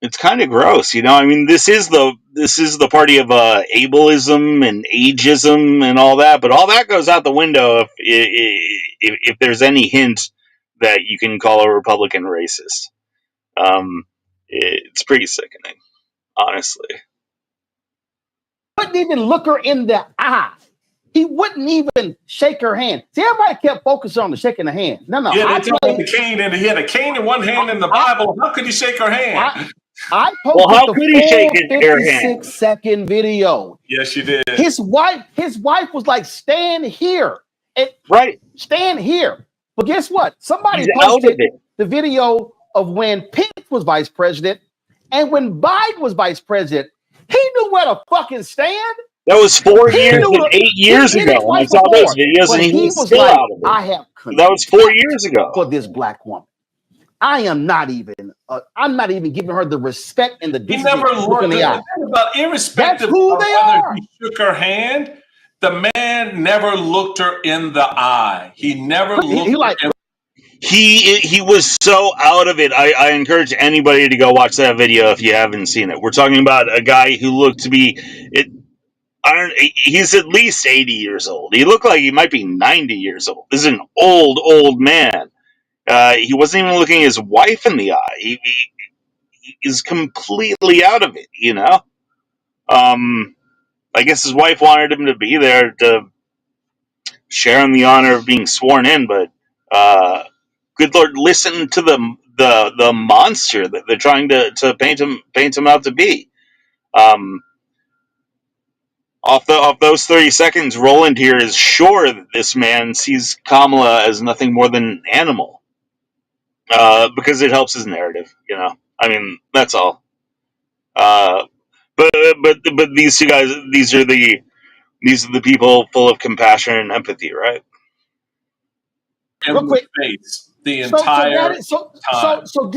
it's kind of gross, you know. I mean, this is the party of ableism and ageism and all that, but all that goes out the window if there's any hint that you can call a Republican racist. It's pretty sickening, honestly. Wouldn't even look her in the eye. He wouldn't even shake her hand. See, everybody kept focusing on the shaking the hand. No. Yeah, they talk about the cane, and he had a cane in one hand in the Bible. How could he shake her hand? I posted how could he shake her 56-second video. Yes, you did. His wife was like, stand here. Right. Stand here. But guess what? Somebody posted the video of when Pence was vice president and when Biden was vice president. He knew where to fucking stand. That was 4 years and 8 years ago. I saw those videos, and he was still out of it. I have that was 4 years ago for this black woman. I am not even. I'm not even giving her the respect and the decency. He never looked in the eye. About irrespective of whether he shook her hand, the man never looked her in the eye. He never looked. He was so out of it. I encourage anybody to go watch that video if you haven't seen it. We're talking about a guy who looked to be he's at least 80 years old. He looked like he might be 90 years old. This is an old man. He wasn't even looking his wife in the eye. He is completely out of it, you know? I guess his wife wanted him to be there to share in the honor of being sworn in, but good Lord, listen to the monster that they're trying to paint him out to be. Off those 30 seconds, Roland here is sure that this man sees Kamala as nothing more than an animal, because it helps his narrative. You know, I mean, that's all. But these two guys, these are the people full of compassion and empathy, right? Real quick, the entire time.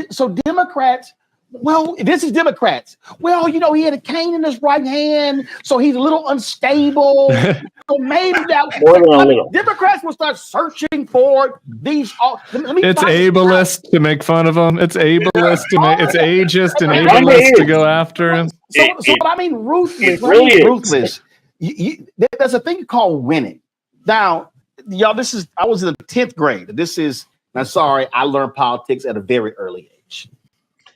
So Democrats. Well, this is Democrats. Well, you know, he had a cane in his right hand, so he's a little unstable. So maybe that Democrats will start searching for these. It's ableist to make fun of him. It's ableist to make. It's ageist and ableist to go after him. So but I mean, ruthless. Really ruthless. There's a thing called winning. Now, y'all, I was in the 10th grade. I'm sorry, I learned politics at a very early age.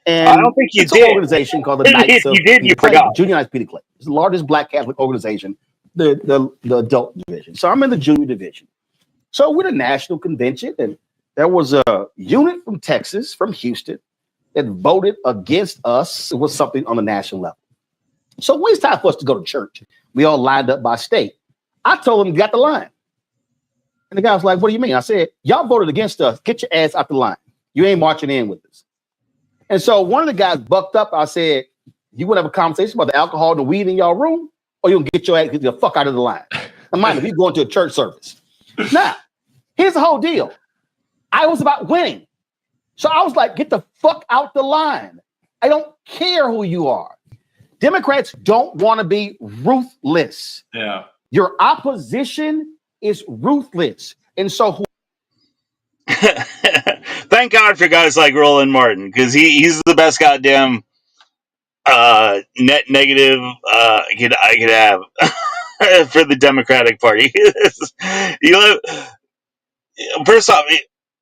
And I don't think you did. An organization called the Knights of you forgot. Junior Knights Peter Clay. It's the largest black Catholic organization, the adult division. So I'm in the junior division. So we're at a national convention, and there was a unit from Texas, from Houston, that voted against us. It was something on the national level. So when it's time for us to go to church, we all lined up by state. I told them, "You got the line." And the guy was like, "What do you mean?" I said, "Y'all voted against us. Get your ass out the line. You ain't marching in with us." And so one of the guys bucked up. I said, "You want to have a conversation about the alcohol and the weed in your room, or you'll get the fuck out of the line." Now, mind if you're going to a church service. Now, here's the whole deal. I was about winning. So I was like, get the fuck out the line. I don't care who you are. Democrats don't want to be ruthless. Yeah. Your opposition is ruthless. And so thank God for guys like Roland Martin, because he's the best goddamn net negative I could have for the Democratic Party. First off,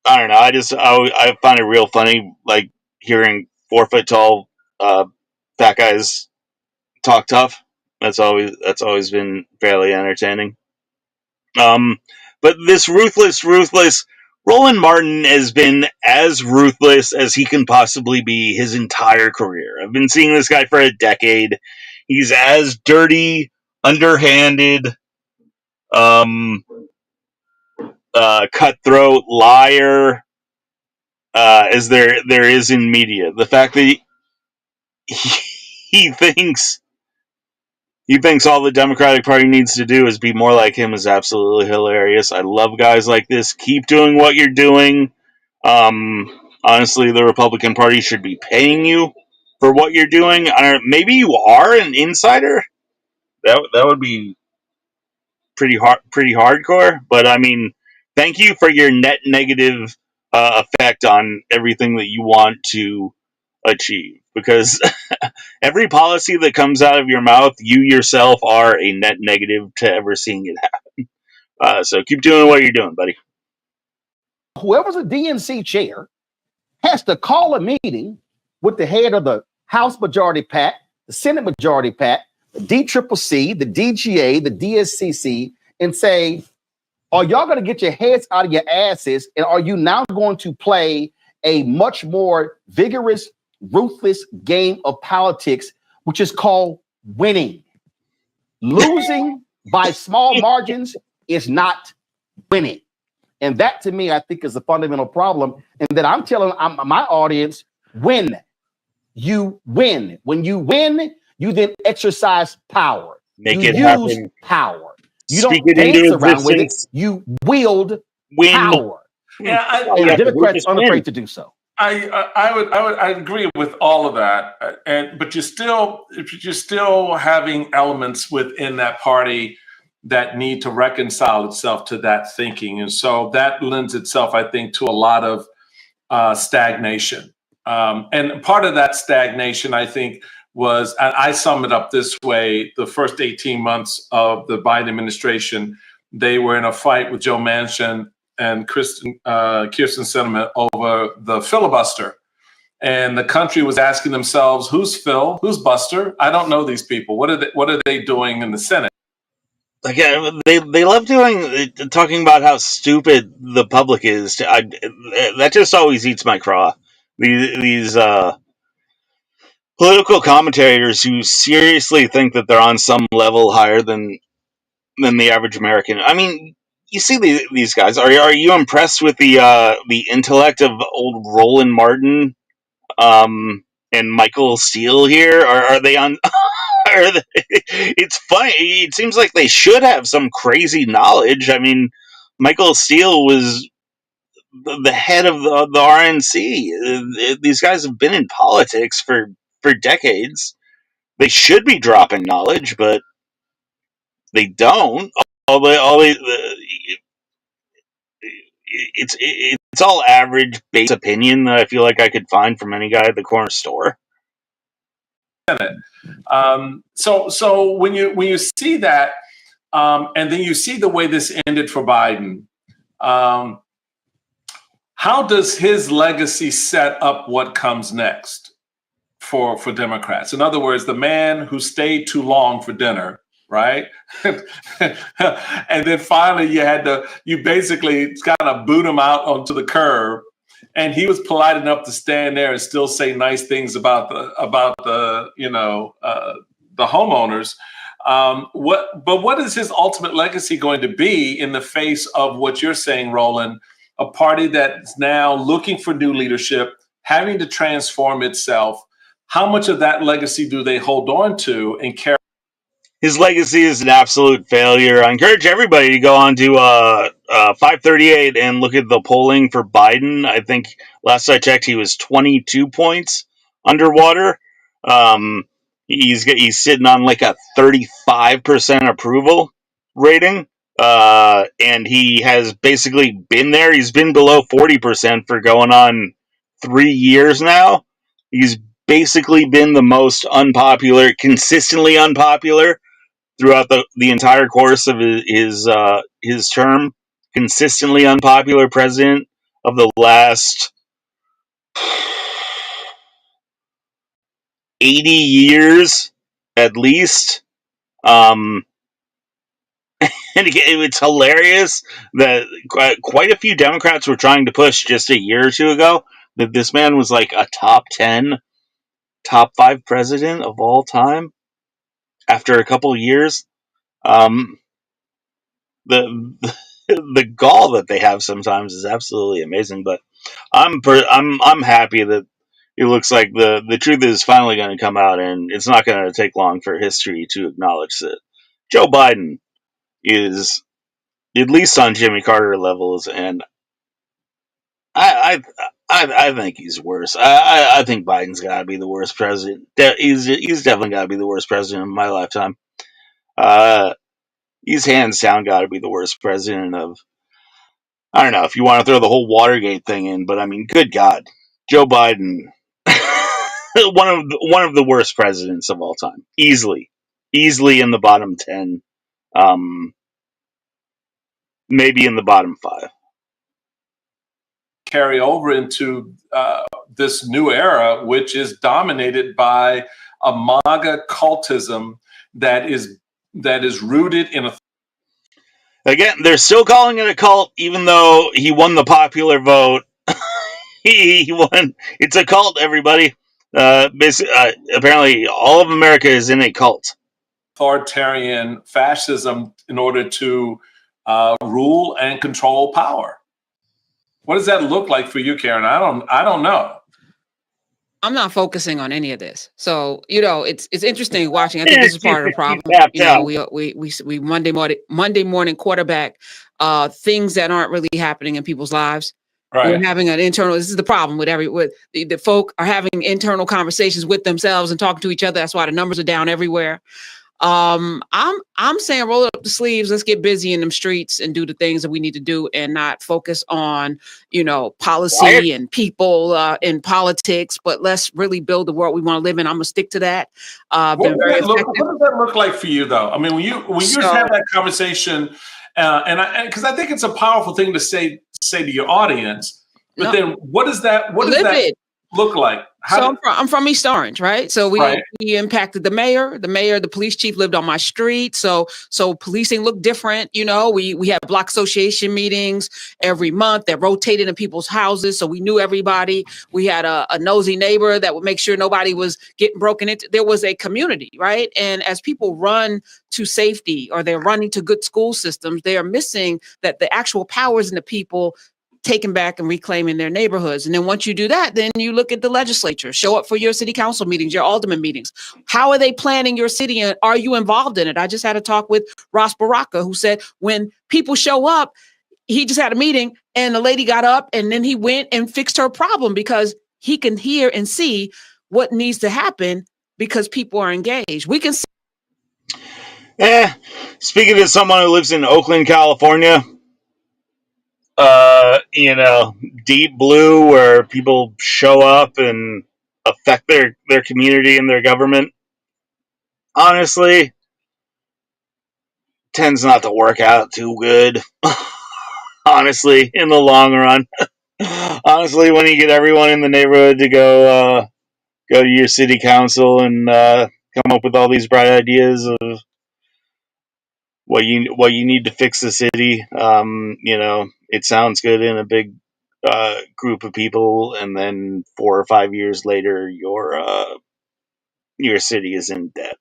I don't know. I find it real funny, like hearing 4 foot tall fat guys talk tough. That's always been fairly entertaining. But this ruthless Roland Martin has been as ruthless as he can possibly be his entire career. I've been seeing this guy for a decade. He's as dirty, underhanded, cutthroat, liar as there is in media. The fact that he thinks all the Democratic Party needs to do is be more like him is absolutely hilarious. I love guys like this. Keep doing what you're doing. Honestly, the Republican Party should be paying you for what you're doing. Maybe you are an insider. That would be pretty hardcore. But I mean, thank you for your net negative effect on everything that you want to achieve, because every policy that comes out of your mouth, you yourself are a net negative to ever seeing it happen. So keep doing what you're doing, buddy. Whoever's a DNC chair has to call a meeting with the head of the House Majority PAC, the Senate Majority PAC, the DCCC, the DGA, the DSCC, and say, are y'all going to get your heads out of your asses? And are you now going to play a much more vigorous, ruthless game of politics, which is called winning? Losing by small margins is not winning. And that, to me, I think is a fundamental problem. And that I'm telling my audience, win. You win. When you win, you then exercise power. Make you it use happen. Power. You Speak don't it dance into around with it. existence. You wield Win. power. Yeah, and the Democrats are unafraid to do so. I agree with all of that, but you're still having elements within that party that need to reconcile itself to that thinking, and so that lends itself, I think, to a lot of stagnation. And part of that stagnation, I think, was, and I sum it up this way: the first 18 months of the Biden administration, they were in a fight with Joe Manchin and Kyrsten Sinema over the filibuster. And the country was asking themselves, who's Phil? Who's Buster? I don't know these people. What are they doing in the Senate? Again, they love talking about how stupid the public is. That just always eats my craw. These political commentators who seriously think that they're on some level higher than the average American. I mean, you see these guys. Are you impressed with the intellect of old Roland Martin and Michael Steele here? Are they on? It's funny. It seems like they should have some crazy knowledge. I mean, Michael Steele was the head of the RNC. These guys have been in politics for decades. They should be dropping knowledge, but they don't. It's all average base opinion that I feel like I could find from any guy at the corner store. So when you see that, and then you see the way this ended for Biden, how does his legacy set up what comes next for Democrats? In other words, the man who stayed too long for dinner, right? And then finally you basically kind of boot him out onto the curb. And he was polite enough to stand there and still say nice things about the homeowners. What is his ultimate legacy going to be in the face of what you're saying, Roland? A party that's now looking for new leadership, having to transform itself. How much of that legacy do they hold on to and carry? His legacy is an absolute failure. I encourage everybody to go on to 538 and look at the polling for Biden. I think last I checked, he was 22 points underwater. He's sitting on like a 35% approval rating. And he has basically been there. He's been below 40% for going on 3 years now. He's basically been the most unpopular, consistently unpopular throughout the entire course of his term. Consistently unpopular president of the last 80 years, at least. And again, it's hilarious that quite a few Democrats were trying to push just a year or two ago that this man was like a top 10, top 5 president of all time after a couple years. The gall that they have sometimes is absolutely amazing. But I'm happy that it looks like the truth is finally going to come out, and it's not going to take long for history to acknowledge that Joe Biden is at least on Jimmy Carter levels, and I think he's worse. I think Biden's got to be the worst president. He's definitely got to be the worst president of my lifetime. He's hands down got to be the worst president of. I don't know if you want to throw the whole Watergate thing in, but I mean, good God, Joe Biden. one of the worst presidents of all time, easily in the bottom 10, maybe in the bottom 5. Carry over into this new era, which is dominated by a MAGA cultism that is rooted in a. Again, they're still calling it a cult, even though he won the popular vote. he won. It's a cult, everybody. Apparently, all of America is in a cult. Authoritarian fascism in order to rule and control power. What does that look like for you, Karen? I don't know. I'm not focusing on any of this. So, it's interesting watching. I think this is part of the problem. We Monday morning quarterback things that aren't really happening in people's lives. Right. We're having this is the problem with the folk are having internal conversations with themselves and talking to each other. That's why the numbers are down everywhere. I'm saying roll up the sleeves. Let's get busy in them streets and do the things that we need to do, and not focus on policy and people in politics. But let's really build the world we want to live in. I'm gonna stick to that. What does that look like for you, though? I mean, when you have that conversation, because I think it's a powerful thing to say to your audience. But then, what does that look like? I'm from East Orange, right? So we impacted the mayor. The police chief lived on my street. So policing looked different. We had block association meetings every month that rotated in people's houses. So we knew everybody. We had a nosy neighbor that would make sure nobody was getting broken into. There was a community, right? And as people run to safety or they're running to good school systems, they are missing that the actual powers in the people taking back and reclaiming their neighborhoods. And then once you do that, then you look at the legislature, show up for your city council meetings, your alderman meetings. How are they planning your city? And are you involved in it? I just had a talk with Ross Baraka, who said when people show up, he just had a meeting and the lady got up and then he went and fixed her problem because he can hear and see what needs to happen because people are engaged. We can see. Speaking to someone who lives in Oakland, California, deep blue, where people show up and affect their community and their government, honestly, tends not to work out too good. Honestly, in the long run. Honestly, when you get everyone in the neighborhood to go to your city council and come up with all these bright ideas of what you need to fix the city, it sounds good in a big group of people, and then 4 or 5 years later, your city is in debt.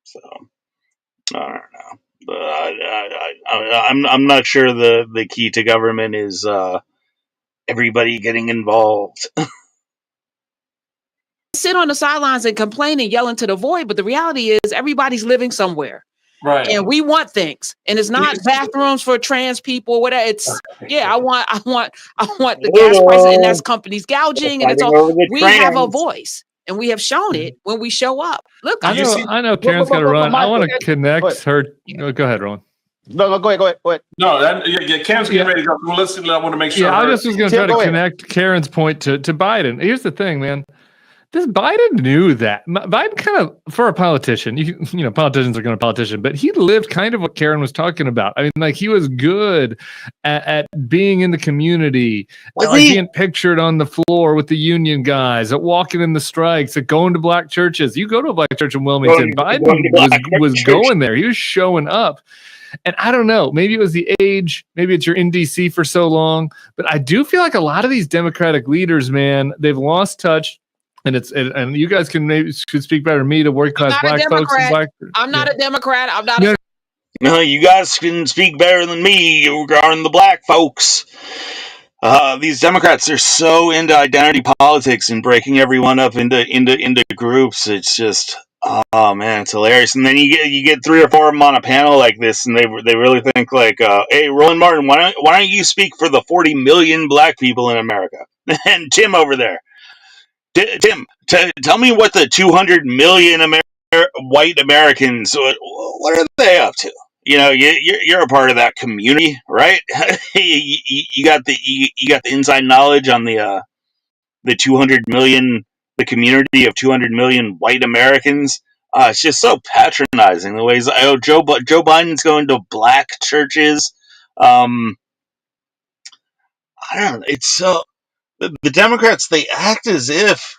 So I don't know. I'm not sure the key to government is everybody getting involved. Sit on the sidelines and complain and yell into the void, but the reality is everybody's living somewhere. Right. And we want things. And it's not bathrooms for trans people, whatever. It's I want the gas prices, and that's companies gouging, and it's all we have a voice. And we have shown it when we show up. Look, I know Karen's got to run. I want to connect her. Go ahead, Roland. No, go ahead. No, Karen's getting ready to go. Well, I want to make sure. Yeah, I just was going to try to connect Karen's point to Biden. Here's the thing, man. This Biden knew that. Biden kind of, for a politician, politicians are going to politician, but he lived kind of what Karen was talking about. I mean, like he was good at being in the community, being pictured on the floor with the union guys, at walking in the strikes, at going to black churches. You go to a black church in Wilmington. Biden was going there. He was showing up. And I don't know, maybe it was the age, maybe it's you're in DC for so long, but I do feel like a lot of these Democratic leaders, man, they've lost touch. And and you guys could speak better than me to working class black folks. I'm not a Democrat. I'm not. No, you guys can speak better than me regarding the black folks. These Democrats are so into identity politics and breaking everyone up into groups. It's just, oh man, it's hilarious. And then you get 3 or 4 of them on a panel like this, and they really think like, hey, Roland Martin, why don't you speak for the 40 million black people in America? And Tim over there. Tim, tell me what the 200 million white Americans, what are they up to? You're a part of that community, right? you got the inside knowledge on the 200 million the community of 200 million white Americans. It's just so patronizing the ways. Joe Biden's going to black churches. I don't know. It's so the Democrats, they act as if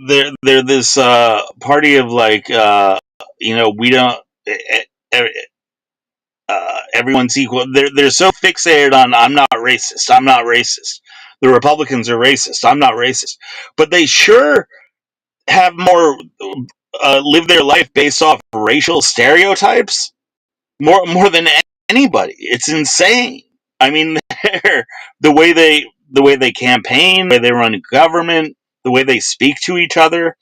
they're this party of like we don't. Everyone's equal. They're so fixated on I'm not racist. I'm not racist. The Republicans are racist. I'm not racist. But they sure have more live their life based off racial stereotypes more than anybody. It's insane. I mean, the way they campaign, the way they run government, the way they speak to each other.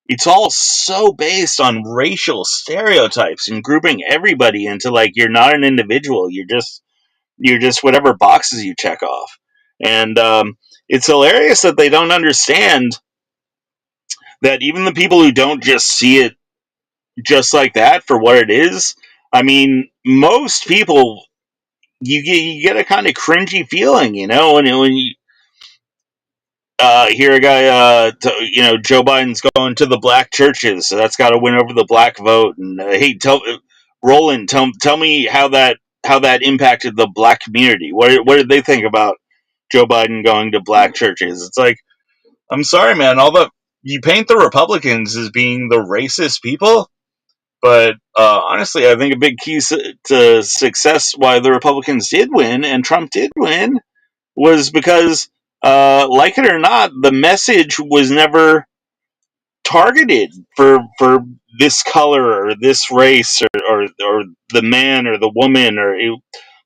It's all so based on racial stereotypes and grouping everybody into like you're not an individual. You're just whatever boxes you check off. And it's hilarious that they don't understand that even the people who don't just see it just like that for what it is. I mean, most people you get a kind of cringy feeling, when you hear a guy, Joe Biden's going to the black churches, so that's got to win over the black vote. And hey, Roland, tell me how that impacted the black community. What did they think about Joe Biden going to black churches? It's like, I'm sorry, man. You paint the Republicans as being the racist people, but honestly, I think a big key to success why the Republicans did win and Trump did win was because, like it or not, the message was never targeted for this color or this race or the man or the woman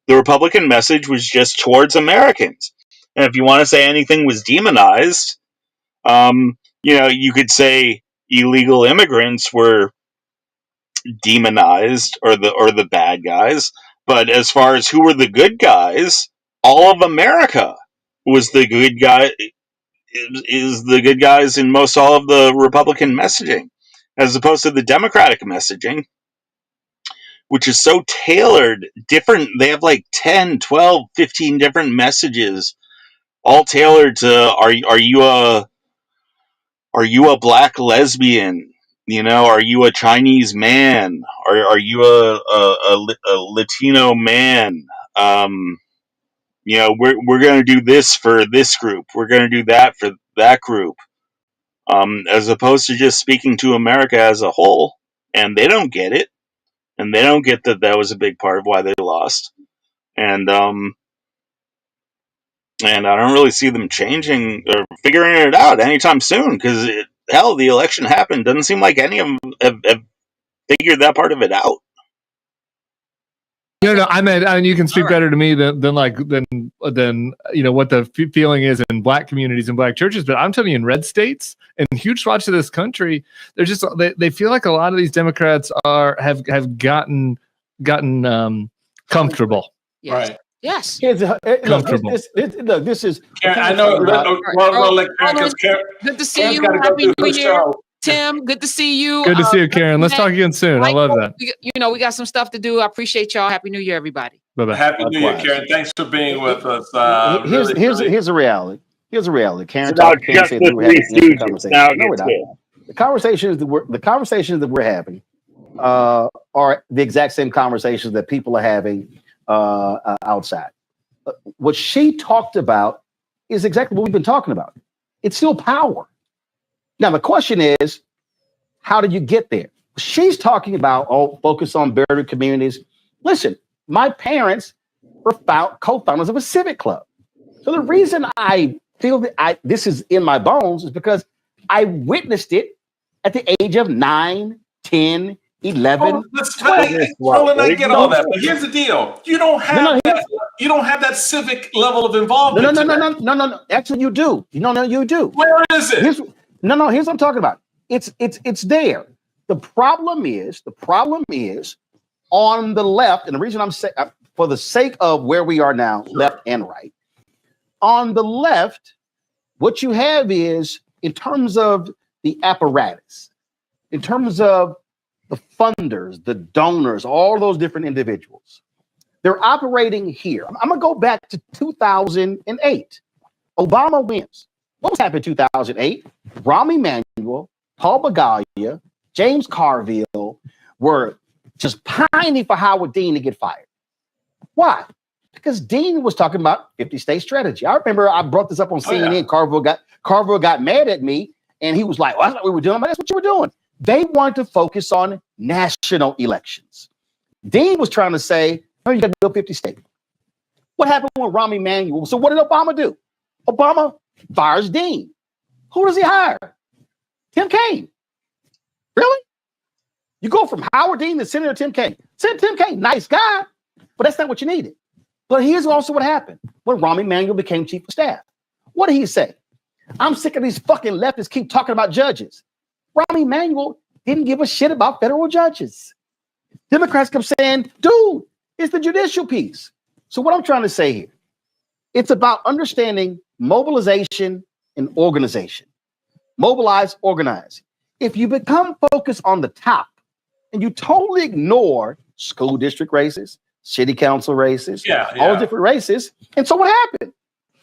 the Republican message was just towards Americans. And if you want to say anything was demonized, you could say illegal immigrants were demonized or the bad guys. But as far as who were the good guys, all of America was the good guy. Is the good guys in most all of the Republican messaging, as opposed to the Democratic messaging, which is so tailored, different. They have like 10, 12, 15 different messages, all tailored to are you a black lesbian? Are you a Chinese man? Are you a Latino man? We're going to do this for this group. We're going to do that for that group. As opposed to just speaking to America as a whole. And they don't get it. And they don't get that was a big part of why they lost. And I don't really see them changing or figuring it out anytime soon, because the election happened. Doesn't seem like any of them have figured that part of it out. No, I mean, you can speak better to me than what the feeling is in black communities and black churches. But I'm telling you, in red states and huge swaths of this country, they're just they feel like a lot of these Democrats have gotten comfortable. Yes. Right. Yes. Comfortable. Look, this is. Karen, I know. Good to see you. Happy New Year. Tim, good to see you. Good to see you, Karen. Let's talk again soon. I love that. We got some stuff to do. I appreciate y'all. Happy New Year, everybody. Bye-bye. Happy New Year, Karen. Thanks for being with us. Here's a reality. Here's a reality. Karen Just said the we're having three a conversation. now No, we're not. The conversations that we're having are the exact same conversations that people are having outside. What she talked about is exactly what we've been talking about. It's still power. Now, the question is, how did you get there? She's talking about, focus on better communities. Listen, my parents were co-founders of a civic club. So the reason I feel that this is in my bones is because I witnessed it at the age of 9, 10, 11. Roland, I get all that, but here's the deal: you don't have that civic level of involvement. No. Actually, you do. You do. Where is it? Here's what I'm talking about. It's there. The problem is on the left, and the reason I'm saying, for the sake of where we are now, left and right, on the left, what you have is, in terms of the apparatus, in terms of the funders, the donors, all those different individuals, they're operating here. I'm going to go back to 2008. Obama wins. What was happening in 2008? Rahm Emanuel, Paul Begalia, James Carville were just pining for Howard Dean to get fired. Why? Because Dean was talking about 50-state strategy. I remember I brought this up on CNN. Yeah. Carville got mad at me, and he was like, well, that's what we were doing. But that's what you were doing. They wanted to focus on national elections. Dean was trying to say, oh, you got to build 50 states. What happened with Rahm Emanuel? So what did Obama do? Obama fires Dean. Who does he hire? Tim Kaine. Really? You go from Howard Dean to Senator Tim Kaine. Senator Tim Kaine, nice guy, but that's not what you needed. But here's also what happened when Rahm Emanuel became chief of staff. What did he say? I'm sick of these fucking leftists keep talking about judges. Rahm Emanuel didn't give a shit about federal judges. Democrats kept saying, dude, it's the judicial piece. So what I'm trying to say here, it's about understanding mobilization and organization. Mobilize, organize. If you become focused on the top and you totally ignore school district races, city council races, all the different races. And so what happened?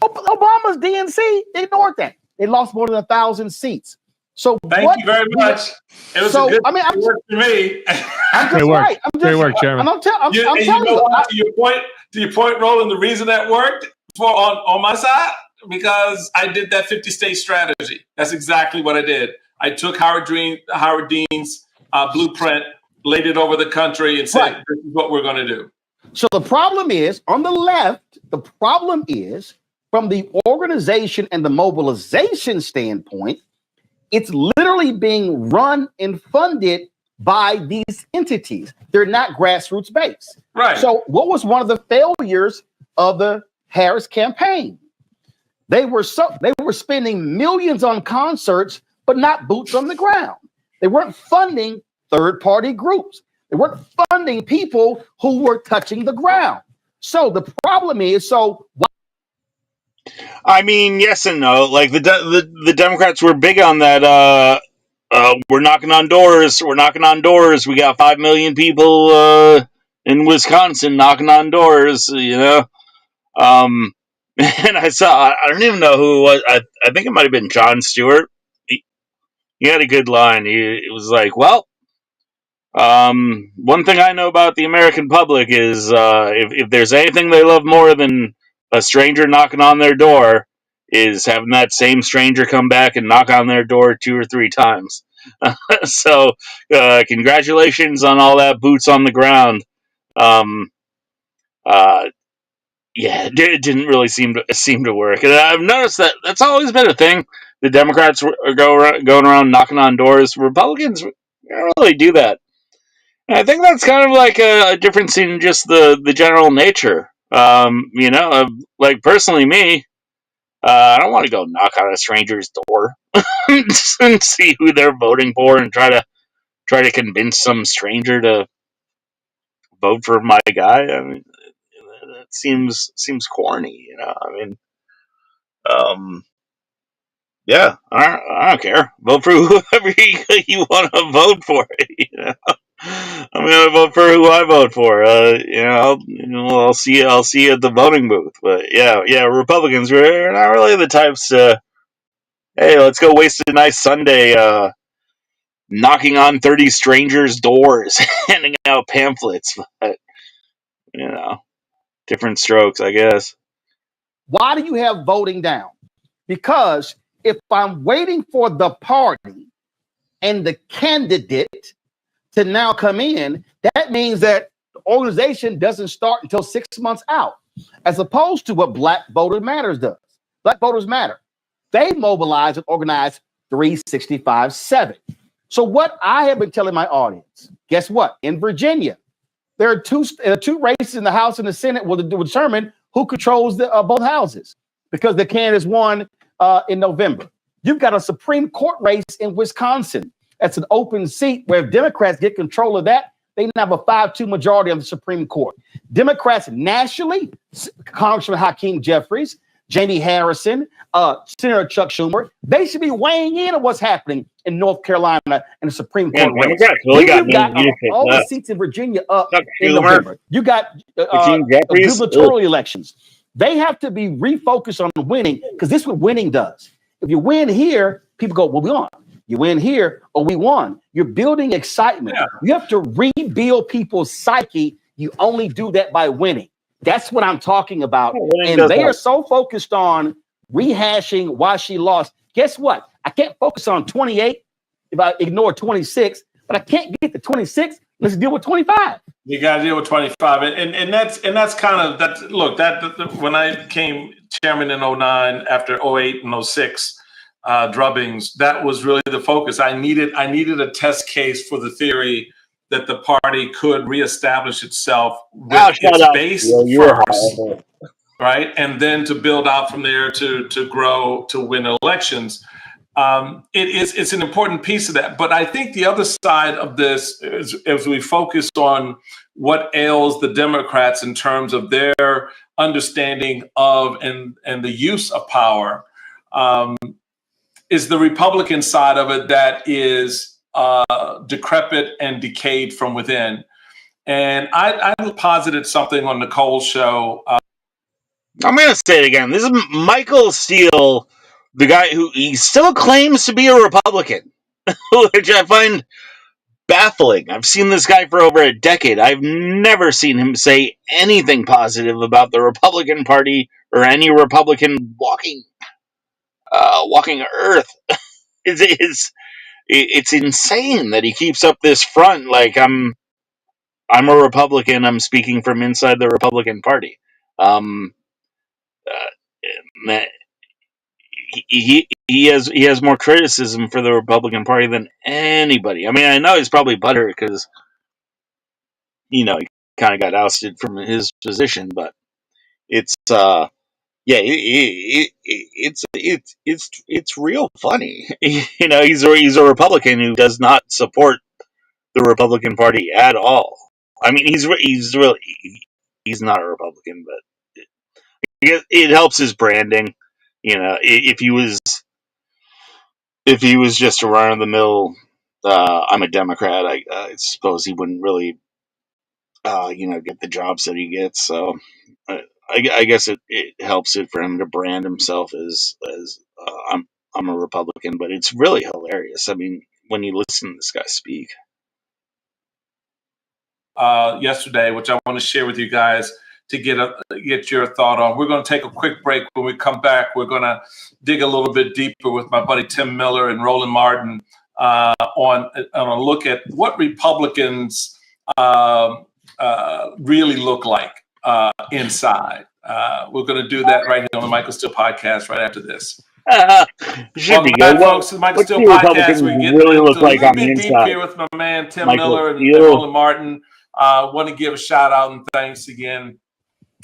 Obama's DNC ignored that. They lost more than 1,000 seats. So thank you very much. It was a good work for me. Great work, Chairman. I'm telling you. To your point, Roland, the reason that worked on my side, because I did that 50-state strategy. That's exactly what I did. I took Howard Dean's blueprint, laid it over the country, and said, this is what we're going to do. So the problem is, on the left, from the organization and the mobilization standpoint, it's literally being run and funded by these entities. They're not grassroots based. Right. So what was one of the failures of the Harris campaign? They were spending millions on concerts, but not boots on the ground. They weren't funding third-party groups. They weren't funding people who were touching the ground. So the problem is, I mean, yes and no. Like the Democrats were big on that. We're knocking on doors. We're knocking on doors. We got 5 million people in Wisconsin knocking on doors. You know, and I don't even know who it was. I think it might have been Jon Stewart. He had a good line. He was like, "Well, one thing I know about the American public is if there's anything they love more than a stranger knocking on their door, is having that same stranger come back and knock on their door 2 or 3 times." So, congratulations on all that boots on the ground. Yeah, it didn't really seem to work, and I've noticed that that's always been a thing. The Democrats are going around knocking on doors. Republicans don't really do that. And I think that's kind of like a difference in just the general nature. You know, like personally, me, I don't want to go knock on a stranger's door and see who they're voting for and try to convince some stranger to vote for my guy. I mean, that seems corny, you know. I mean, yeah, I don't care. Vote for whoever you want to vote for. You know, I'm gonna vote for who I vote for. You know, I'll see you at the voting booth. But yeah, Republicans, we're not really the types to, hey, let's go waste a nice Sunday knocking on 30 strangers' doors, handing out pamphlets. But you know, different strokes, I guess. Why do you have voting down? Because if I'm waiting for the party and the candidate to now come in, that means that the organization doesn't start until 6 months out, as opposed to what Black Voters Matters does. Black Voters Matter. They mobilize and organize 365/7. So what I have been telling my audience, guess what? In Virginia, there are two races in the House and the Senate will determine who controls both houses, because the candidates won in November. You've got a Supreme Court race in Wisconsin. That's an open seat where if Democrats get control of that, they have a 5-2 majority on the Supreme Court. Democrats nationally, Congressman Hakeem Jeffries, Jamie Harrison, Senator Chuck Schumer, they should be weighing in on what's happening in North Carolina and the Supreme Court race. You've got all the seats in Virginia up in November. You got gubernatorial elections. They have to be refocused on winning, because this is what winning does. If you win here, people go, well, we won. You win here, or we won. You're building excitement. Yeah. You have to rebuild people's psyche. You only do that by winning. That's what I'm talking about. And they are so focused on rehashing why she lost. Guess what? I can't focus on 28 if I ignore 26, but I can't get to 26. Let's deal with 25. You got to deal with 25, and that's kind of that. Look, that when I came chairman in 09 after 08 and 06 drubbings, that was really the focus. I needed a test case for the theory that the party could reestablish itself with its base first, right, and then to build out from there to grow to win elections. It's an important piece of that. But I think the other side of this is, as we focus on what ails the Democrats in terms of their understanding of and the use of power, is the Republican side of it that is decrepit and decayed from within. And I posited something on Nicole's show. I'm going to say it again. This is Michael Steele, the guy who he still claims to be a Republican, which I find baffling. I've seen this guy for over a decade. I've never seen him say anything positive about the Republican Party or any Republican walking Earth. It's insane that he keeps up this front like I'm a Republican. I'm speaking from inside the Republican Party. He has more criticism for the Republican Party than anybody. I mean, I know he's probably butthurt because he kind of got ousted from his position, but it's it's real funny. He's a Republican who does not support the Republican Party at all. I mean, he's not a Republican, but it helps his branding. If he was just a run of the mill, I'm a Democrat, I suppose he wouldn't really, get the jobs that he gets. So I guess it helps it for him to brand himself as I'm a Republican, but it's really hilarious. I mean, when you listen to this guy speak. Yesterday, which I want to share with you guys to get your thought on. We're going to take a quick break. When we come back, we're going to dig a little bit deeper with my buddy Tim Miller and Roland Martin on a look at what Republicans really look like inside. We're going to do that right here on the Michael Steele podcast right after this. Welcome back, folks, to the Michael Steele podcast. We get really look like a on little the bit deep inside. here with my man Tim Michael Miller and Steele. Roland Martin. Want to give a shout out and thanks again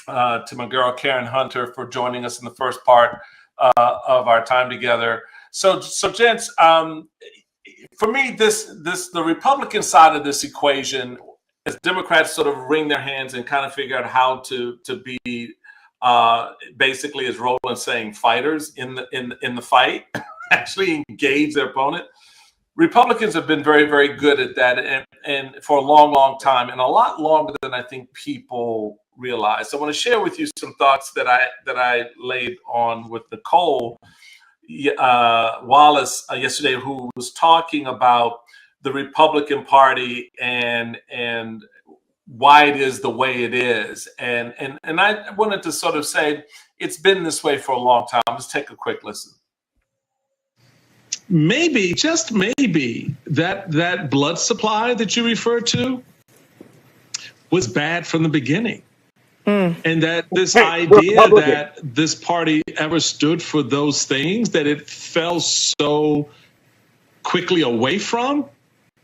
to my girl Karen Hunter for joining us in the first part of our time together. So gents, for me, the Republican side of this equation, as Democrats sort of wring their hands and kind of figure out how to be basically, as Roland's saying, fighters in the fight, actually engage their opponent. Republicans have been very, very good at that, and for a long, long time, and a lot longer than I think people realize. So I want to share with you some thoughts that I laid on with Nicole Wallace yesterday, who was talking about the Republican Party and why it is the way it is, and I wanted to sort of say it's been this way for a long time. Let's take a quick listen. Maybe, just maybe, that blood supply that you referred to was bad from the beginning. And that this idea that this party ever stood for those things that it fell so quickly away from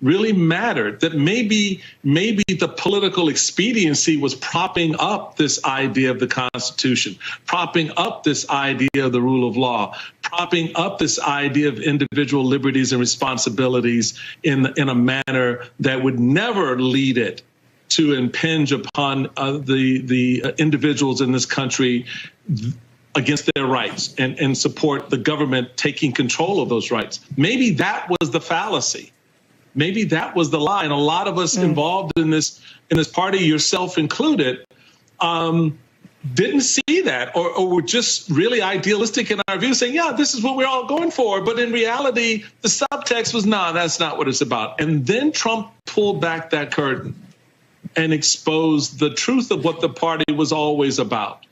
really mattered. That maybe the political expediency was propping up this idea of the Constitution, propping up this idea of the rule of law, propping up this idea of individual liberties and responsibilities in a manner that would never lead it to impinge upon the individuals in this country against their rights and support the government taking control of those rights. Maybe that was the fallacy. Maybe that was the lie. And a lot of us involved in this party, yourself included, didn't see that or were just really idealistic in our view, saying, yeah, this is what we're all going for. But in reality, the subtext was, no, that's not what it's about. And then Trump pulled back that curtain and exposed the truth of what the party was always about.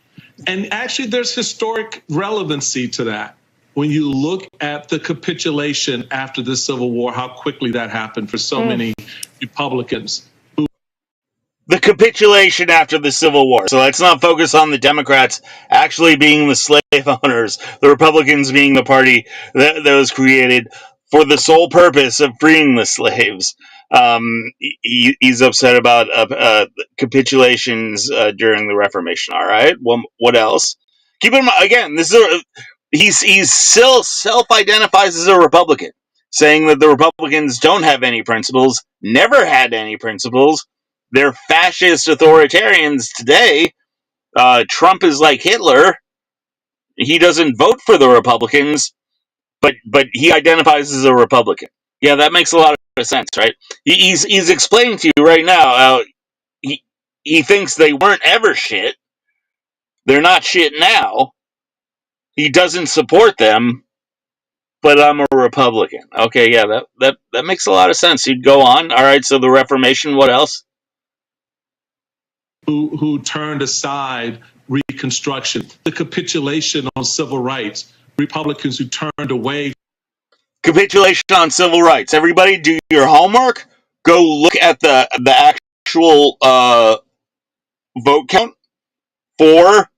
And actually, there's historic relevancy to that. When you look at the capitulation after the Civil War, how quickly that happened for so many Republicans. The capitulation after the Civil War. So let's not focus on the Democrats actually being the slave owners, the Republicans being the party that was created for the sole purpose of freeing the slaves. He's upset about capitulations during the Reformation. All right. Well, what else? Keep in mind, again, he's still self-identifies as a Republican, saying that the Republicans don't have any principles, never had any principles. They're fascist authoritarians today. Trump is like Hitler. He doesn't vote for the Republicans, but he identifies as a Republican. Yeah, that makes a lot of sense, right? He's explaining to you right now how he thinks they weren't ever shit. They're not shit now. He doesn't support them, but I'm a Republican. Okay, yeah, that makes a lot of sense. You'd go on. All right, so the Reformation, what else? Who turned aside Reconstruction, the capitulation on civil rights, Republicans who turned away. Capitulation on civil rights. Everybody do your homework. Go look at the actual vote count for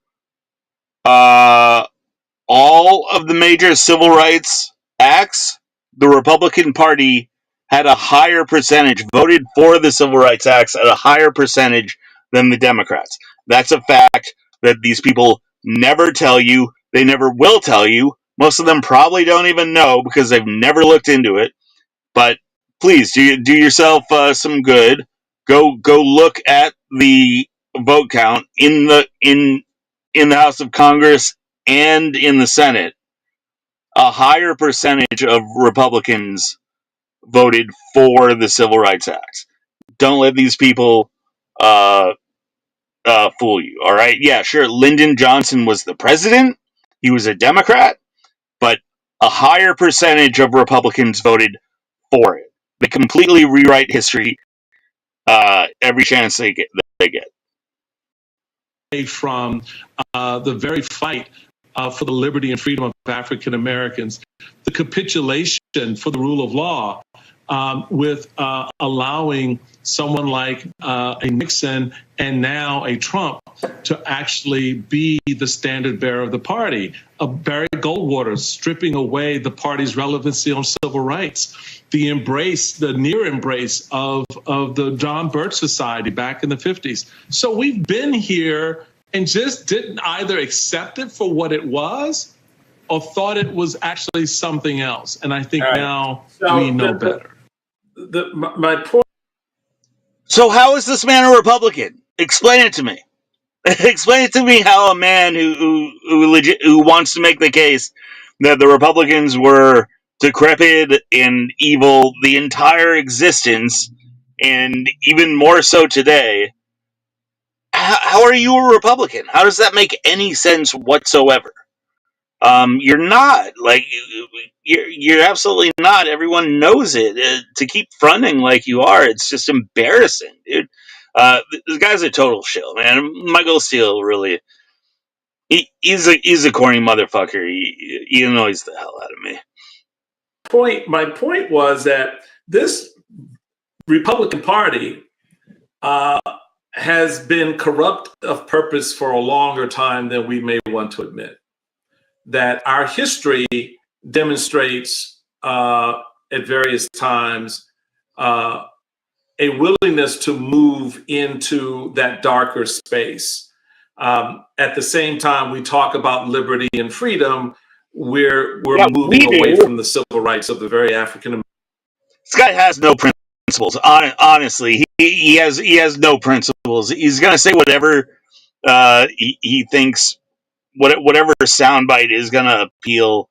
all of the major civil rights acts. The Republican Party had a higher percentage, voted for the civil rights acts at a higher percentage than the Democrats. That's a fact that these people never tell you. They never will tell you. Most of them probably don't even know because they've never looked into it. But please do yourself some good. Go look at the vote count in the House of Congress and in the Senate. A higher percentage of Republicans voted for the Civil Rights Act. Don't let these people fool you. All right, yeah, sure. Lyndon Johnson was the president. He was a Democrat, but a higher percentage of Republicans voted for it. They completely rewrite history every chance they get. From the very fight for the liberty and freedom of African Americans, the capitulation for the rule of law, with allowing someone like a Nixon and now a Trump to actually be the standard bearer of the party. Barry Goldwater stripping away the party's relevancy on civil rights, the near embrace of the John Birch Society back in the 50s. So we've been here and just didn't either accept it for what it was or thought it was actually something else. And I think now we know better. My point. So how is this man a Republican? Explain it to me. Explain it to me how a man who wants to make the case that the Republicans were decrepit and evil the entire existence, and even more so today. How are you a Republican? How does that make any sense whatsoever? You're not. Like, you're absolutely not. Everyone knows it. To keep fronting like you are, it's just embarrassing, dude. This guy's a total shill, man. Michael Steele, really, he's a corny motherfucker. He annoys the hell out of me. My point was that this Republican Party has been corrupt of purpose for a longer time than we may want to admit. That our history demonstrates at various times a willingness to move into that darker space. At the same time, we talk about liberty and freedom. We're moving away from the civil rights of the very African American. This guy has no principles. Honestly, he has no principles. He's gonna say whatever he thinks. Whatever soundbite is going to appeal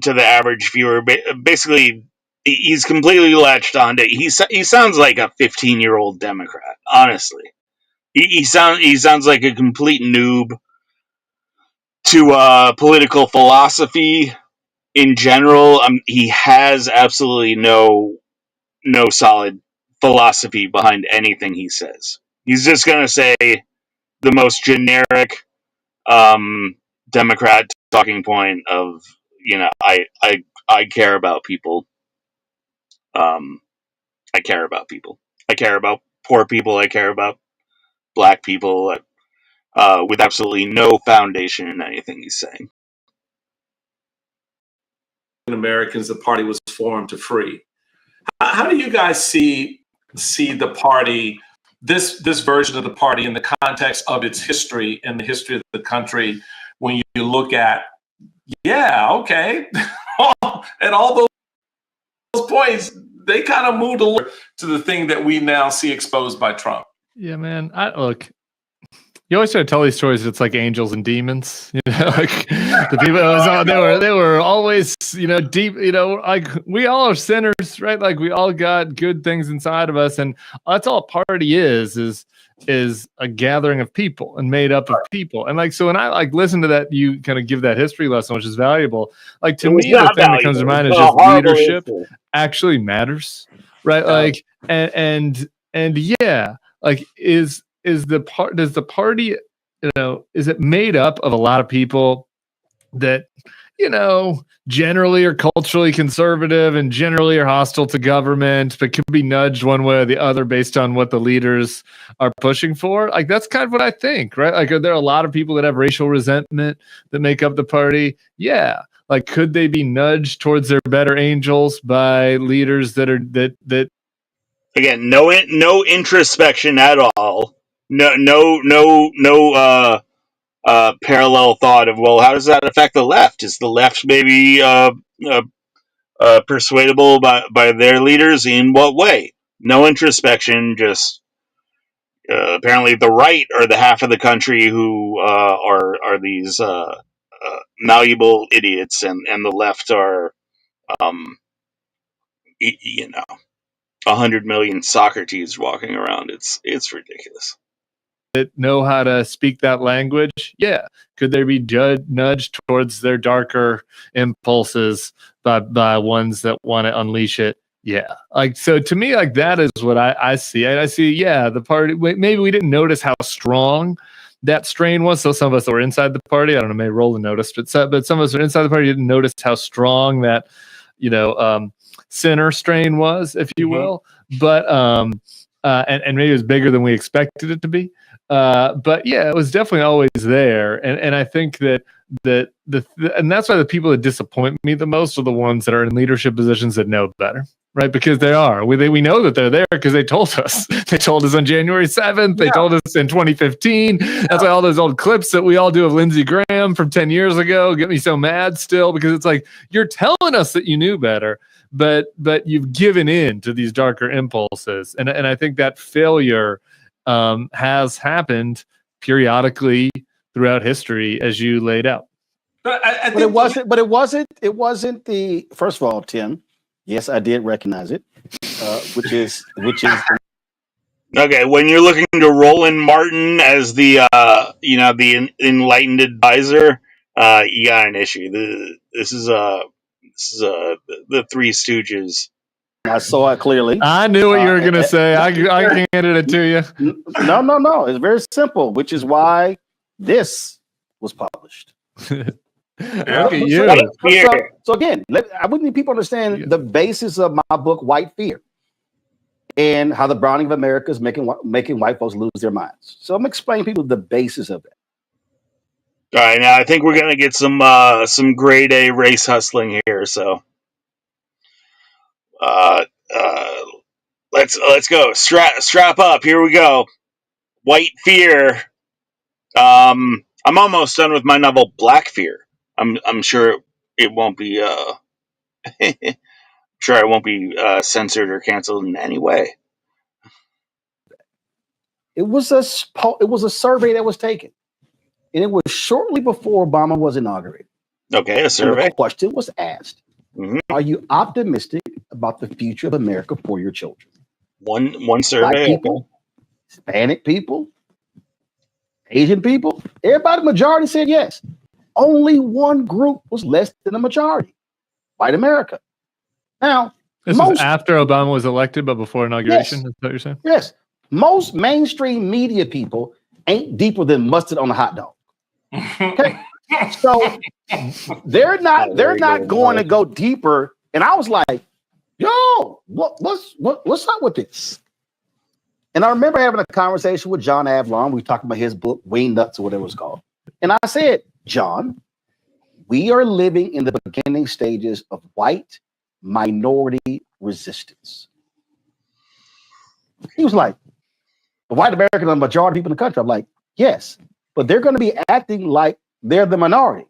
to the average viewer. Basically, he's completely latched onto. He sounds like a 15-year-old Democrat, honestly. He sounds like a complete noob to political philosophy in general. He has absolutely no solid philosophy behind anything he says. He's just gonna say the most generic Democrat talking point of, I care about people. I care about people. I care about poor people. I care about black people. With absolutely no foundation in anything he's saying. Americans, the party was formed to free. How do you guys see the party, this version of the party, in the context of its history and the history of the country? When you look at, okay, at all those points, they kind of moved to the thing that we now see exposed by Trump. Yeah, man. Look, you always try to tell these stories. It's like angels and demons, like the people. They were always, deep. Like we all are sinners, right? Like we all got good things inside of us, and that's all a party is a gathering of people and made up of people. And like, so when I listen to that, you kind of give that history lesson, which is valuable. Like to me, the thing that comes to mind is just leadership actually matters, right? Like, and yeah, like does the party, is it made up of a lot of people that, generally are culturally conservative and generally are hostile to government, but can be nudged one way or the other based on what the leaders are pushing for? Like, that's kind of what I think, right? Like, are there a lot of people that have racial resentment that make up the party? Yeah. Like, could they be nudged towards their better angels by leaders that are that again, no introspection at all. No parallel thought of, well, how does that affect the left? Is the left maybe persuadable by their leaders? In what way? No introspection. Just apparently the right are the half of the country who are these malleable idiots, and the left are, um, 100 million Socrates walking around. It's ridiculous. that know how to speak that language? Yeah. Could they be nudged towards their darker impulses by ones that want to unleash it? Yeah. Like, so to me, like, that is what I see. I see, the party, maybe we didn't notice how strong that strain was. So some of us that were inside the party, I don't know, maybe Roland noticed, but some of us are inside the party didn't notice how strong that, sinner strain was, if you will. But, and maybe it was bigger than we expected it to be. But yeah, it was definitely always there. And I think that and that's why the people that disappoint me the most are the ones that are in leadership positions that know better, right? Because they are. We know that they're there because they told us. They told us on January 7th. They told us in 2015. That's why all those old clips that we all do of Lindsey Graham from 10 years ago get me so mad still, because it's like, you're telling us that you knew better, but you've given in to these darker impulses. And I think that failure has happened periodically throughout history, as you laid out. But it wasn't the, first of all, Tim, yes, I did recognize it, which is okay. When you're looking to Roland Martin as the the enlightened advisor, you got an issue. This is the Three Stooges. I saw it clearly. I knew what you were going to say. I handed it to you. No. It's very simple, which is why this was published. Look at you. So again, I wouldn't need people to understand the basis of my book, White Fear, and how the browning of America is making white folks lose their minds. So I'm explaining to people the basis of it. All right, now I think we're going to get some grade A race hustling here. So let's go. Strap up. Here we go. White Fear. I'm almost done with my novel Black Fear. I'm sure it won't be sure I won't be censored or canceled in any way. It was a survey that was taken, and it was shortly before Obama was inaugurated. Okay, a survey. And the question was asked: Are you optimistic about the future of America for your children? One survey. Black people, Hispanic people, Asian people, everybody, majority said yes. Only one group was less than a majority, white America. Now, this was after Obama was elected, but before inauguration. Yes, is that what you're saying? Yes. Most mainstream media people ain't deeper than mustard on a hot dog. Okay. So they're not going to go deeper. And I was like, yo, what's up with this? And I remember having a conversation with John Avlon. We talked about his book, Wayne Nuts, or whatever it's called. And I said, John, we are living in the beginning stages of white minority resistance. He was like, the white Americans are the majority of people in the country. I'm like, yes, but they're going to be acting like they're the minority.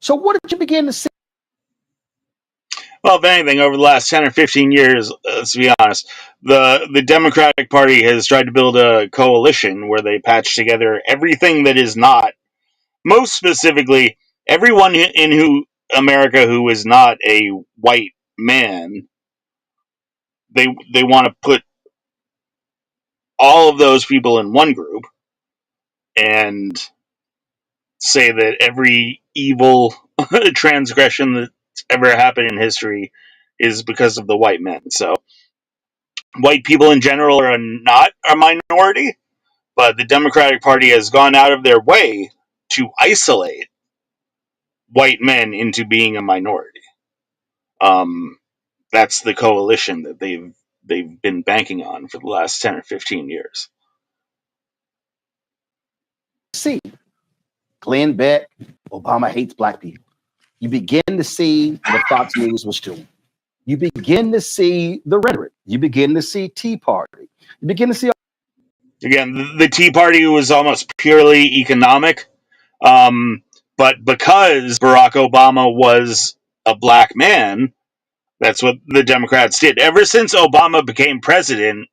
So what did you begin to see? Well, if anything, over the last 10 or 15 years, let's be honest, the Democratic Party has tried to build a coalition where they patch together everything that is not, most specifically, everyone in America who is not a white man. They want to put all of those people in one group and say that every evil transgression that's ever happened in history is because of the white men. So white people in general are not a minority, but the Democratic Party has gone out of their way to isolate white men into being a minority. That's the coalition that they've been banking on for the last 10 or 15 years. See, Glenn Beck, Obama hates black people. You begin to see what Fox News was doing. You begin to see the rhetoric. You begin to see Tea Party. You begin to see. Again, the Tea Party was almost purely economic. But because Barack Obama was a black man, that's what the Democrats did. Ever since Obama became president,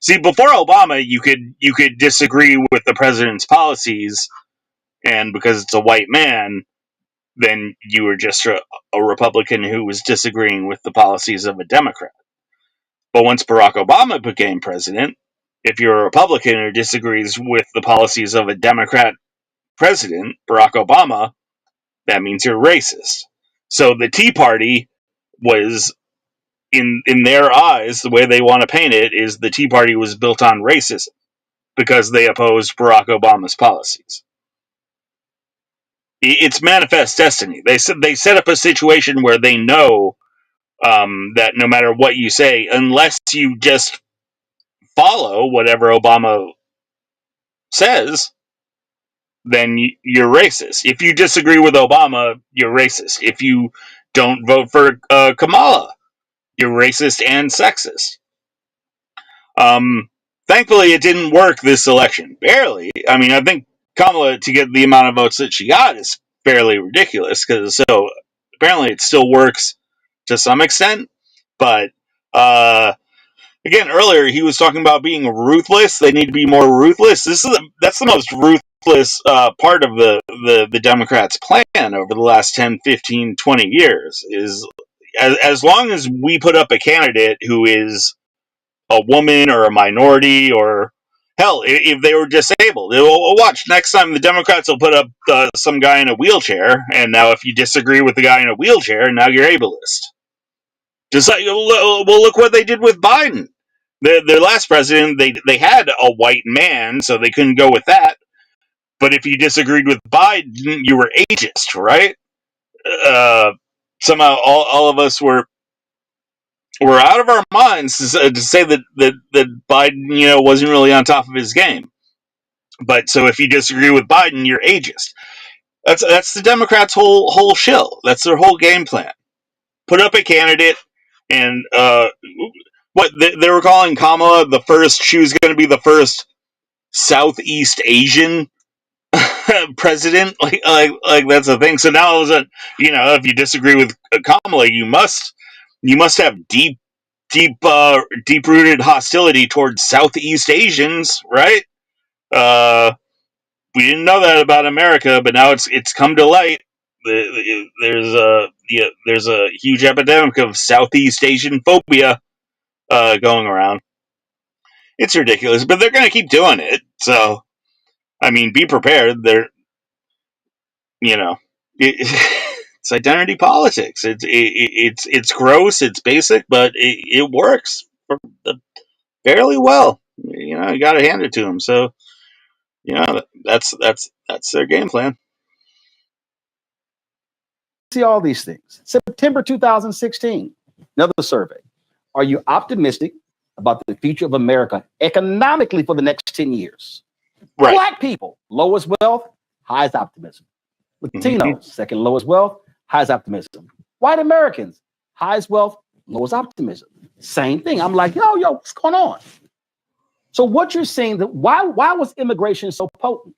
see, before Obama, you could disagree with the president's policies, and because it's a white man, then you were just a Republican who was disagreeing with the policies of a Democrat. But once Barack Obama became president, if you're a Republican who disagrees with the policies of a Democrat president, Barack Obama, that means you're racist. So the Tea Party was, in their eyes, the way they want to paint it is the Tea Party was built on racism because they opposed Barack Obama's policies. It's manifest destiny. They set up a situation where they know that no matter what you say, unless you just follow whatever Obama says, then you're racist. If you disagree with Obama, you're racist. If you don't vote for Kamala, you're racist and sexist. Thankfully, it didn't work this election. Barely. I mean, I think Kamala, to get the amount of votes that she got, is fairly ridiculous. So apparently, it still works to some extent. But again, earlier he was talking about being ruthless. They need to be more ruthless. That's the most ruthless part of the Democrats' plan over the last 10, 15, 20 years. Is as long as we put up a candidate who is a woman or a minority, or hell, if they were disabled, watch next time the Democrats will put up some guy in a wheelchair, and now if you disagree with the guy in a wheelchair, now you're ableist. Just like, well, look what they did with Biden. Their last president, they had a white man, so they couldn't go with that. But if you disagreed with Biden, you were ageist, right? Somehow all of us were out of our minds to say that Biden, wasn't really on top of his game. But so if you disagree with Biden, you're ageist. That's the Democrats' whole shill. That's their whole game plan. Put up a candidate, and what they were calling Kamala the first. She was going to be the first Southeast Asian president. Like that's a thing. So now all of a sudden, if you disagree with Kamala, you must have deep rooted hostility towards Southeast Asians, right? We didn't know that about America, but now it's come to light. There's a huge epidemic of Southeast Asian phobia going around. It's ridiculous, but they're going to keep doing it. So I mean, be prepared. It's identity politics. It's gross. It's basic, but it works fairly well. You got to hand it to them. So, that's their game plan. See all these things. September 2016, another survey. Are you optimistic about the future of America economically for the next 10 years? Right. Black people, lowest wealth, highest optimism. Latinos, second lowest wealth, highest optimism. White Americans, highest wealth, lowest optimism. Same thing. I'm like, yo, what's going on? So what you're saying, that why was immigration so potent?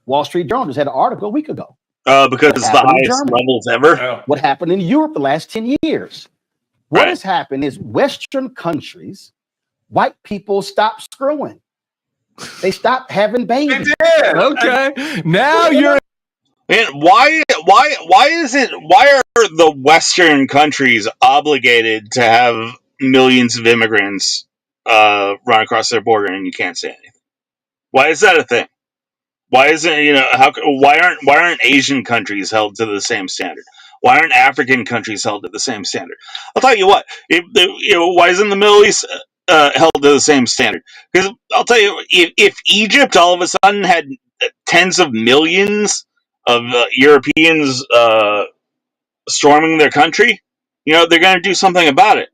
Wall Street Journal just had an article a week ago. Because it's the highest levels ever. What happened in Europe the last 10 years? What has happened is Western countries, white people stopped screwing. They stopped having babies. Okay. Now you're. And why are the Western countries obligated to have millions of immigrants run across their border and you can't say anything? Why is that a thing? Why isn't why aren't Asian countries held to the same standard? Why aren't African countries held to the same standard? I'll tell you what. Why isn't the Middle East held to the same standard? Because I'll tell you, if Egypt all of a sudden had tens of millions of Europeans storming their country, they're going to do something about it.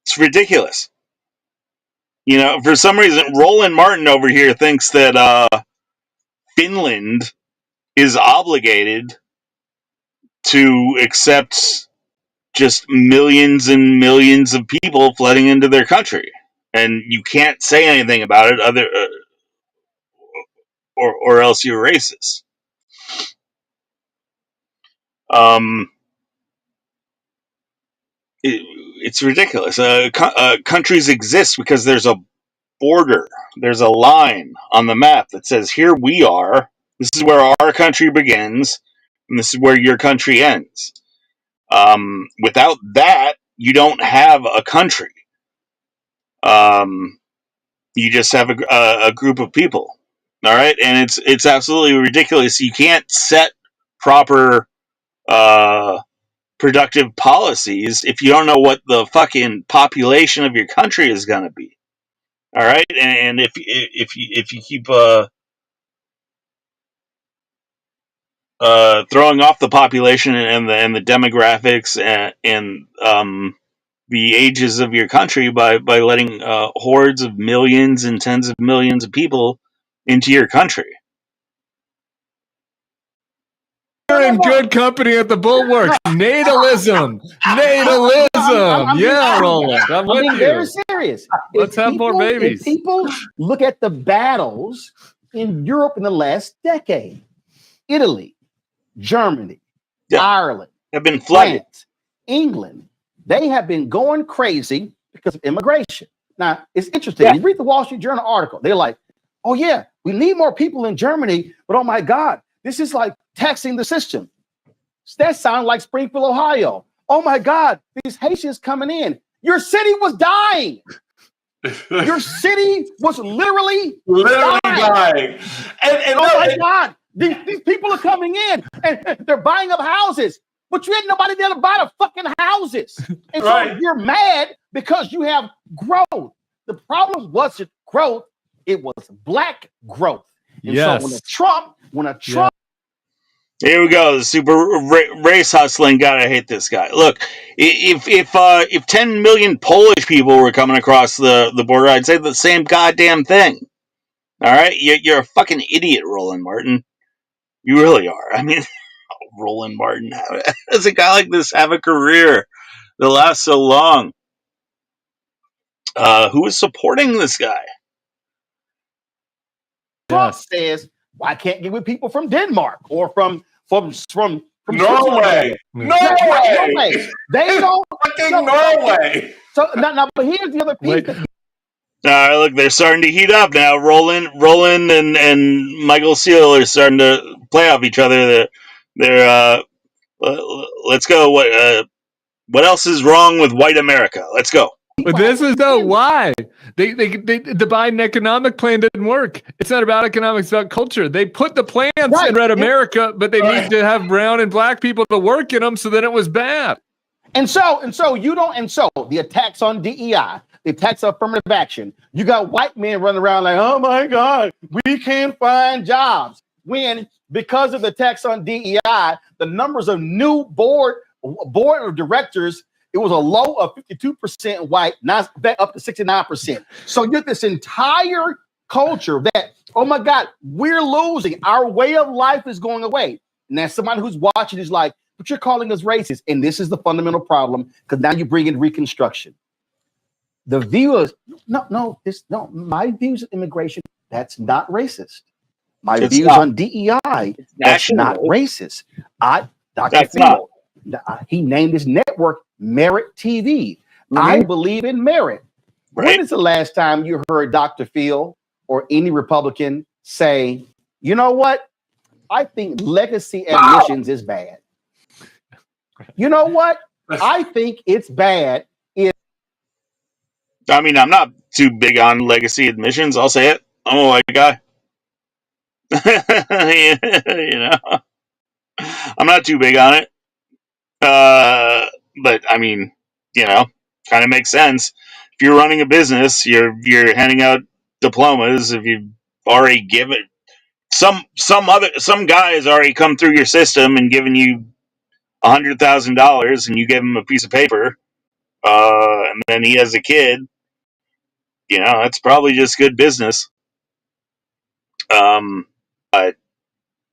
It's ridiculous. For some reason, Roland Martin over here thinks that Finland is obligated to accept just millions and millions of people flooding into their country, and you can't say anything about it or else you're racist. It's ridiculous. Countries exist because there's a border. There's a line on the map that says, here we are. This is where our country begins, and this is where your country ends. Without that, you don't have a country. You just have a group of people. All right, and it's absolutely ridiculous. You can't set proper productive policies if you don't know what the fucking population of your country is going to be. All right, and if you keep throwing off the population and the demographics and the ages of your country by letting hordes of millions and tens of millions of people into your country. You're in good company at the Bulwark. Natalism. Yeah, Roland. I'm with you. Very serious. Let's have more babies. If people look at the battles in Europe in the last decade, Italy, Germany, Ireland, have been flooded. France, England, they have been going crazy because of immigration. Now, it's interesting. You read the Wall Street Journal article. They're like, oh, yeah, we need more people in Germany, but oh, my God, this is like taxing the system. That sounds like Springfield, Ohio. Oh, my God, these Haitians coming in. Your city was dying. Your city was literally dying. And oh, my God, these people are coming in and they're buying up houses. But you had nobody there to buy the fucking houses. And so you're mad because you have growth. The problem wasn't growth. It was black growth. And so when a Trump. Here we go. The super race hustling. Gotta hate this guy. Look, if 10 million Polish people were coming across the border, I'd say the same goddamn thing. All right? You're a fucking idiot, Roland Martin. You really are. I mean, Roland Martin. How does a guy like this have a career that lasts so long? Who is supporting this guy? Trump says, why can't get with people from Denmark or from Norway? Norway. They don't fucking Norway. So now, but here's the other piece. Look, they're starting to heat up now. Roland and Michael Steele are starting to play off each other. They're let's go. What else is wrong with white America? Let's go. But this is though why the Biden economic plan didn't work. It's not about economics; it's about culture. They put the plans in Red America, but they need to have brown and black people to work in them. So then it was bad. And so the attacks on DEI, the attacks on affirmative action. You got white men running around like, oh my God, we can't find jobs. When because of the attacks on DEI, the numbers of new board of directors. It was a low of 52% white, now it's up to 69%. So you get this entire culture that, oh my God, we're losing. Our way of life is going away. And then somebody who's watching is like, but you're calling us racist. And this is the fundamental problem, because now you bring in Reconstruction. The view is, my views of immigration, that's not racist. My views on DEI, that's not racist. Dr. Phil, he named his network Merit TV. Mm-hmm. I believe in merit. Right. When is the last time you heard Dr. Phil or any Republican say, you know what? I think legacy admissions is bad. You know what? I think it's bad. I mean, I'm not too big on legacy admissions. I'll say it. I'm a white guy. You know, I'm not too big on it. But I mean, you know, kind of makes sense. If you're running a business, you're handing out diplomas. If you've already given some guy has already come through your system and given you $100,000, and you give him a piece of paper, and then he has a kid. You know, that's probably just good business. But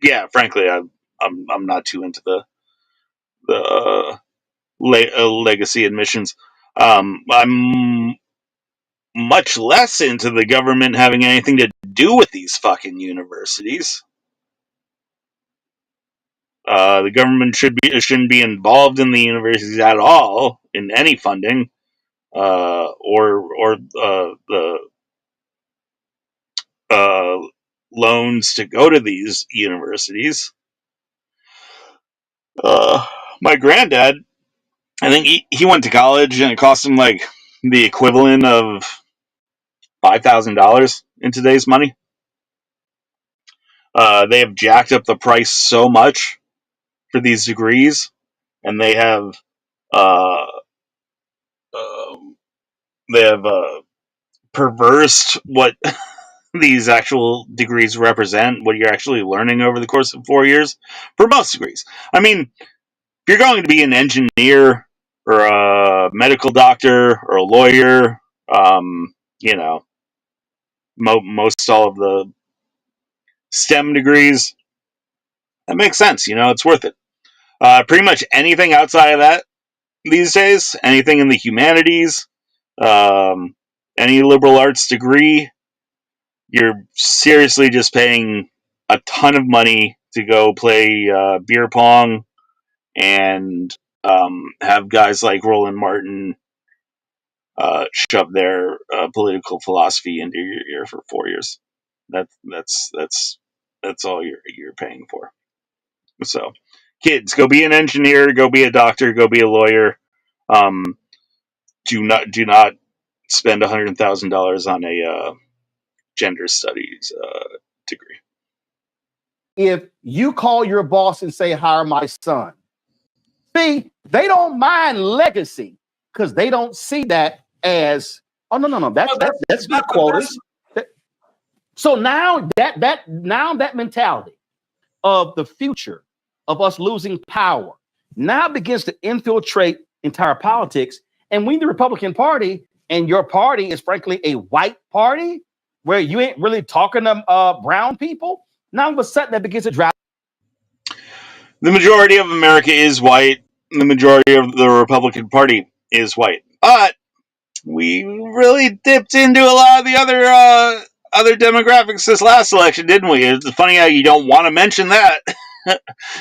yeah, frankly, I'm not too into the legacy admissions. I'm much less into the government having anything to do with these fucking universities. The government shouldn't be involved in the universities at all in any funding, or the loans to go to these universities. My granddad, I think he went to college and it cost him like the equivalent of $5,000 in today's money. They have jacked up the price so much for these degrees, and they have perversed what these actual degrees represent, what you're actually learning over the course of 4 years for most degrees. I mean, if you're going to be an engineer or a medical doctor or a lawyer, you know, most all of the STEM degrees, that makes sense. You know, it's worth it. Pretty much anything outside of that these days, anything in the humanities, any liberal arts degree, you're seriously just paying a ton of money to go play beer pong and have guys like Roland Martin shove their political philosophy into your ear for 4 years. That's all you're paying for. So, kids, go be an engineer, go be a doctor, go be a lawyer. Do not spend $100,000 on a gender studies degree. If you call your boss and say, hire my son, see, they don't mind legacy because they don't see that as, oh, no, that's good quotas. So now that mentality of the future of us losing power now begins to infiltrate entire politics. And we, the Republican Party, and your party is frankly a white party where you ain't really talking to brown people. Now all of a sudden that begins to drive. The majority of America is white. The majority of the Republican Party is white. But we really dipped into a lot of the other demographics this last election, didn't we? It's funny how you don't want to mention that.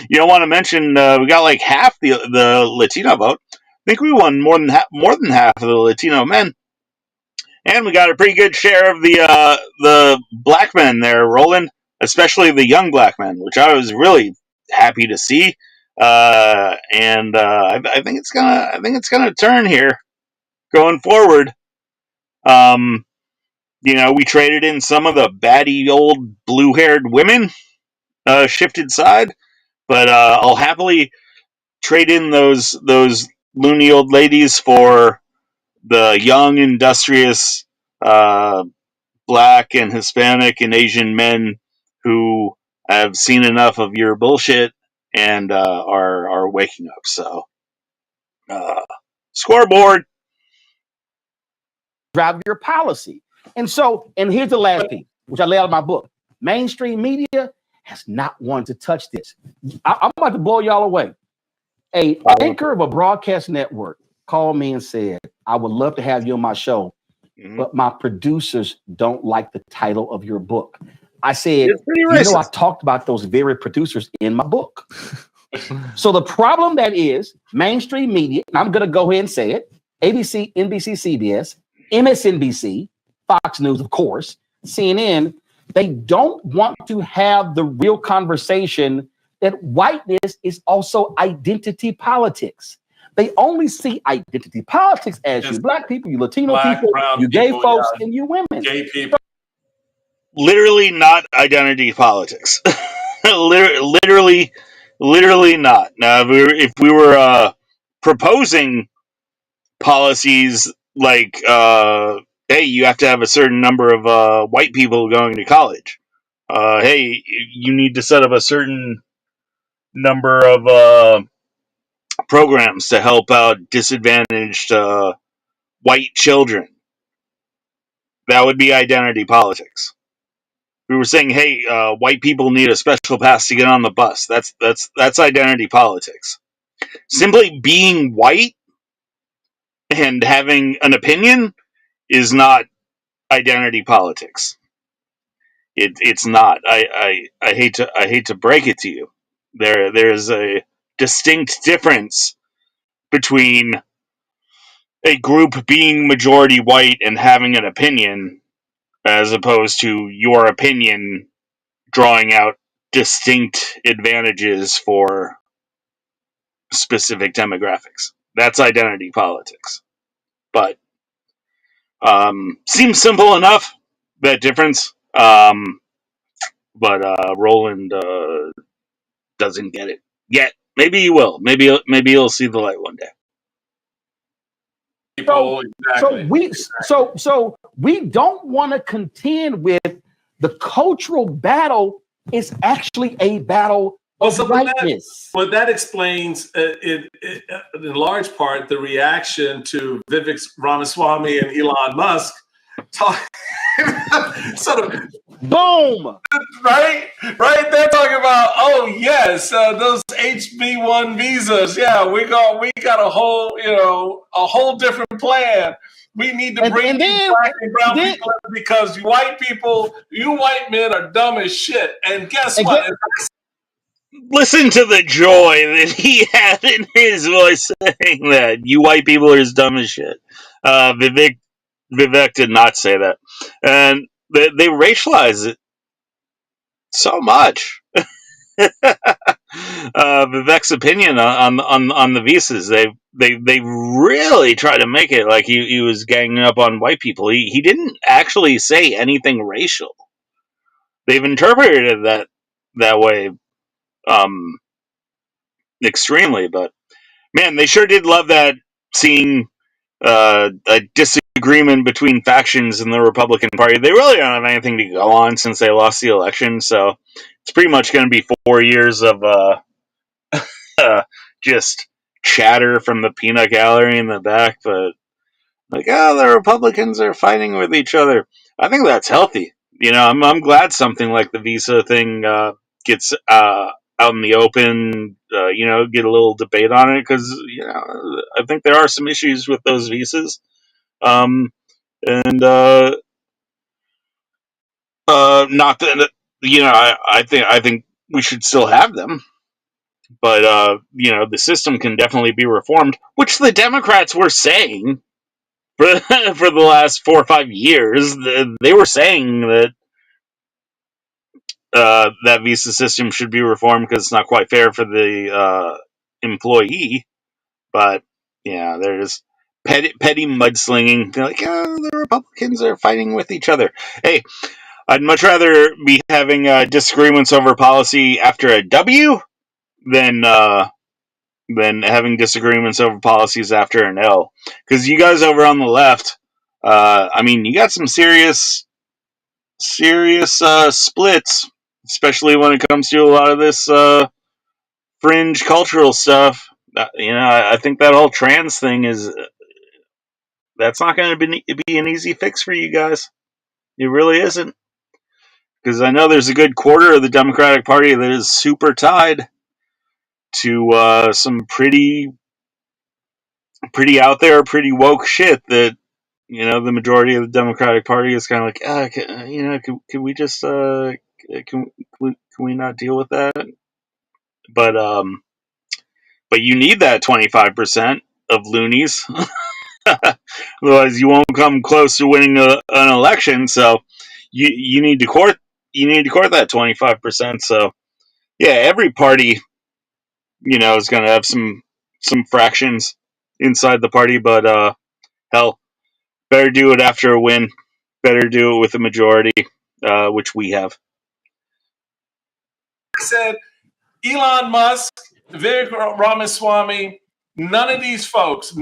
You don't want to mention we got like half the Latino vote. I think we won more than half of the Latino men, and we got a pretty good share of the black men there, Roland, especially the young black men, which I was really happy to see. And I think it's gonna turn here. going forward. We traded in some of the batty old blue-haired women, shifted side, but I'll happily trade in those loony old ladies for the young, industrious, black and Hispanic and Asian men who have seen enough of your bullshit and are waking up. So, scoreboard. Drive your policy. And here's the last piece, which I lay out in my book. Mainstream media has not wanted to touch this. I'm about to blow y'all away. An anchor of a broadcast network called me and said, I would love to have you on my show, but my producers don't like the title of your book. I said, I talked about those very producers in my book. So the problem that is mainstream media, and I'm going to go ahead and say it, ABC, NBC, CBS, MSNBC, Fox News, of course, CNN, they don't want to have the real conversation that whiteness is also identity politics. They only see identity politics as you black people, you Latino people, you gay folks, and you women. Gay people. Literally not identity politics. literally not. Now, if we were proposing policies like, hey, you have to have a certain number of white people going to college. Hey, you need to set up a certain number of programs to help out disadvantaged white children. That would be identity politics. We were saying, hey, white people need a special pass to get on the bus. That's identity politics. Simply being white and having an opinion is not identity politics. It's not. I hate to break it to you. There's a distinct difference between a group being majority white and having an opinion, as opposed to your opinion drawing out distinct advantages for specific demographics. That's identity politics. But seems simple enough, that difference. But Roland doesn't get it yet. Maybe he will. Maybe he'll see the light one day. So we don't want to contend with the cultural battle. Is actually a battle of whiteness. That explains, in large part, the reaction to Vivek Ramaswamy and Elon Musk sort of boom, right. They're talking about, oh yes, those HB1 visas. Yeah, we got a whole different plan. We need to bring black and brown people in because you white men are dumb as shit. And guess what? Listen to the joy that he had in his voice saying that. You white people are as dumb as shit. Vivek did not say that. And they racialize it so much. Vivek's opinion on the visas, they really try to make it like he was ganging up on white people. He didn't actually say anything racial. They've interpreted it that way extremely, but man, they sure did love that, seeing a disagreement between factions in the Republican Party. They really don't have anything to go on since they lost the election, so it's pretty much going to be 4 years of just chatter from the peanut gallery in the back, but like, the Republicans are fighting with each other. I think that's healthy. I'm glad something like the visa thing gets out in the open. Get a little debate on it, because I think there are some issues with those visas, and not that I think we should still have them. But the system can definitely be reformed, which the Democrats were saying for the last 4 or 5 years. They were saying that that visa system should be reformed because it's not quite fair for the employee. But yeah, petty mudslinging. They're like, oh, the Republicans are fighting with each other. Hey, I'd much rather be having disagreements over policy after a W than having disagreements over policies after an L. Because you guys over on the left, you got some serious splits, especially when it comes to a lot of this fringe cultural stuff. I think that whole trans thing that's not going to be an easy fix for you guys. It really isn't. Because I know there's a good quarter of the Democratic Party that is super tied to some pretty out there, pretty woke shit that, the majority of the Democratic Party is kind of like, can we just, can we not deal with that? But you need that 25% of loonies. Otherwise, you won't come close to winning an election. So you need to court that 25%. So yeah, every party, is going to have some fractions inside the party. But hell, better do it after a win. Better do it with a majority, which we have. I said Elon Musk, Vivek Ramaswamy. None of these folks,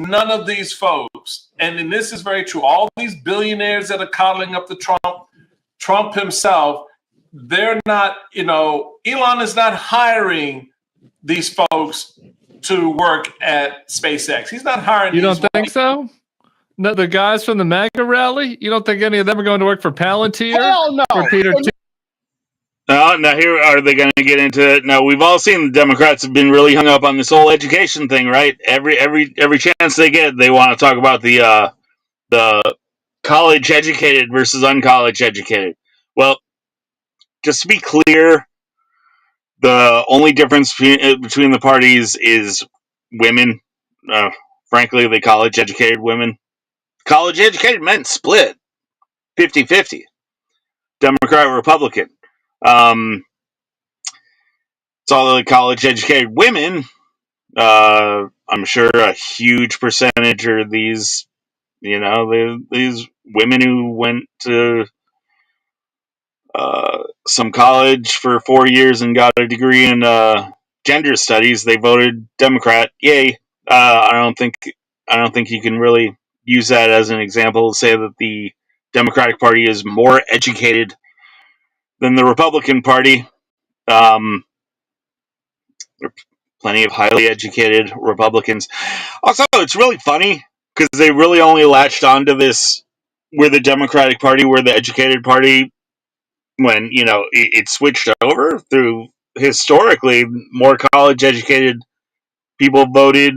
and this is very true, all these billionaires that are coddling up to Trump himself, they're not, Elon is not hiring these folks to work at SpaceX. He's not hiring You don't think so? No, the guys from the MAGA rally? You don't think any of them are going to work for Palantir? Hell no. Or Peter Now here are they going to get into it? Now we've all seen the Democrats have been really hung up on this whole education thing, right? Every chance they get, they want to talk about the college educated versus uncollege educated. Well, just to be clear, the only difference between the parties is women. Frankly, the college educated women. College educated men split 50-50. Democrat, Republican. It's all the college educated women. I'm sure a huge percentage are these, these women who went to some college for 4 years and got a degree in gender studies. They voted Democrat. Yay! I don't think you can really use that as an example to say that the Democratic Party is more educated than the Republican Party. There are plenty of highly educated Republicans. Also, it's really funny because they really only latched onto this. We're the Democratic Party, we're the educated party, when, it switched over. Through historically, more college educated people voted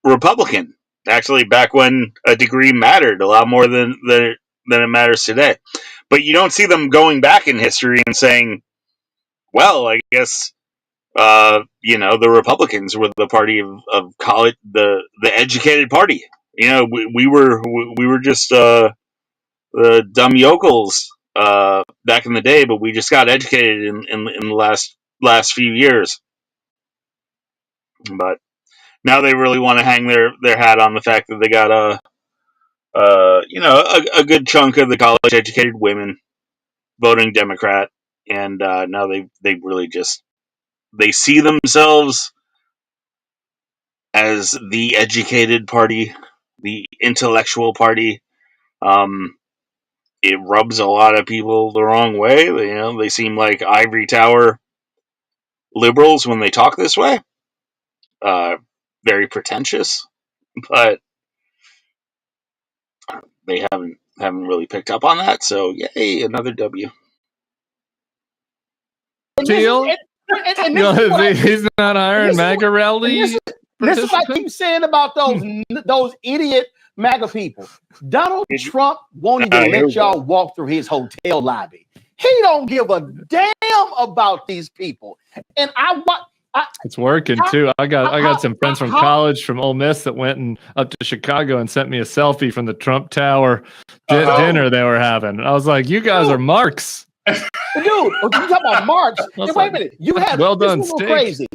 Republican. Actually, back when a degree mattered a lot more than it matters today. But you don't see them going back in history and saying, well, I guess, the Republicans were the party of college, the educated party. We were just the dumb yokels back in the day, but we just got educated in the last few years. But now they really want to hang their hat on the fact that they got a good chunk of the college educated women voting Democrat, and now they really just they see themselves as the educated party, the intellectual party. It rubs a lot of people the wrong way. They seem like ivory tower liberals when they talk this way. Very pretentious, but they haven't really picked up on that. So yay, another W. Teal? He's not hiring MAGA rally. This is what I keep saying about those idiot MAGA people. Donald Trump won't even let y'all walk through his hotel lobby. He don't give a damn about these people. And it's working too. I got some friends from college from Ole Miss that went and up to Chicago and sent me a selfie from the Trump Tower dinner they were having. I was like, you guys are marks. Dude, you talking about marks? Wait a minute. You had well done, crazy.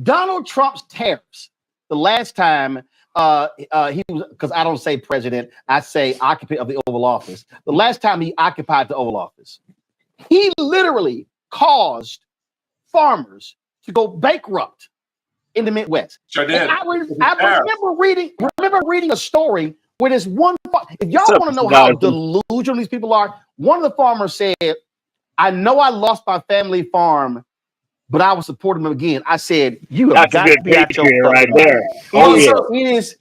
Donald Trump's tariffs the last time he was, because I don't say president, I say occupant of the Oval Office. The last time he occupied the Oval Office, he literally caused farmers to go bankrupt in the Midwest. Sure did. And I remember reading a story where this one, if y'all want to know how delusional these people are, one of the farmers said, I know I lost my family farm, but I will support them again. I said, you have got to be out your right there. It is.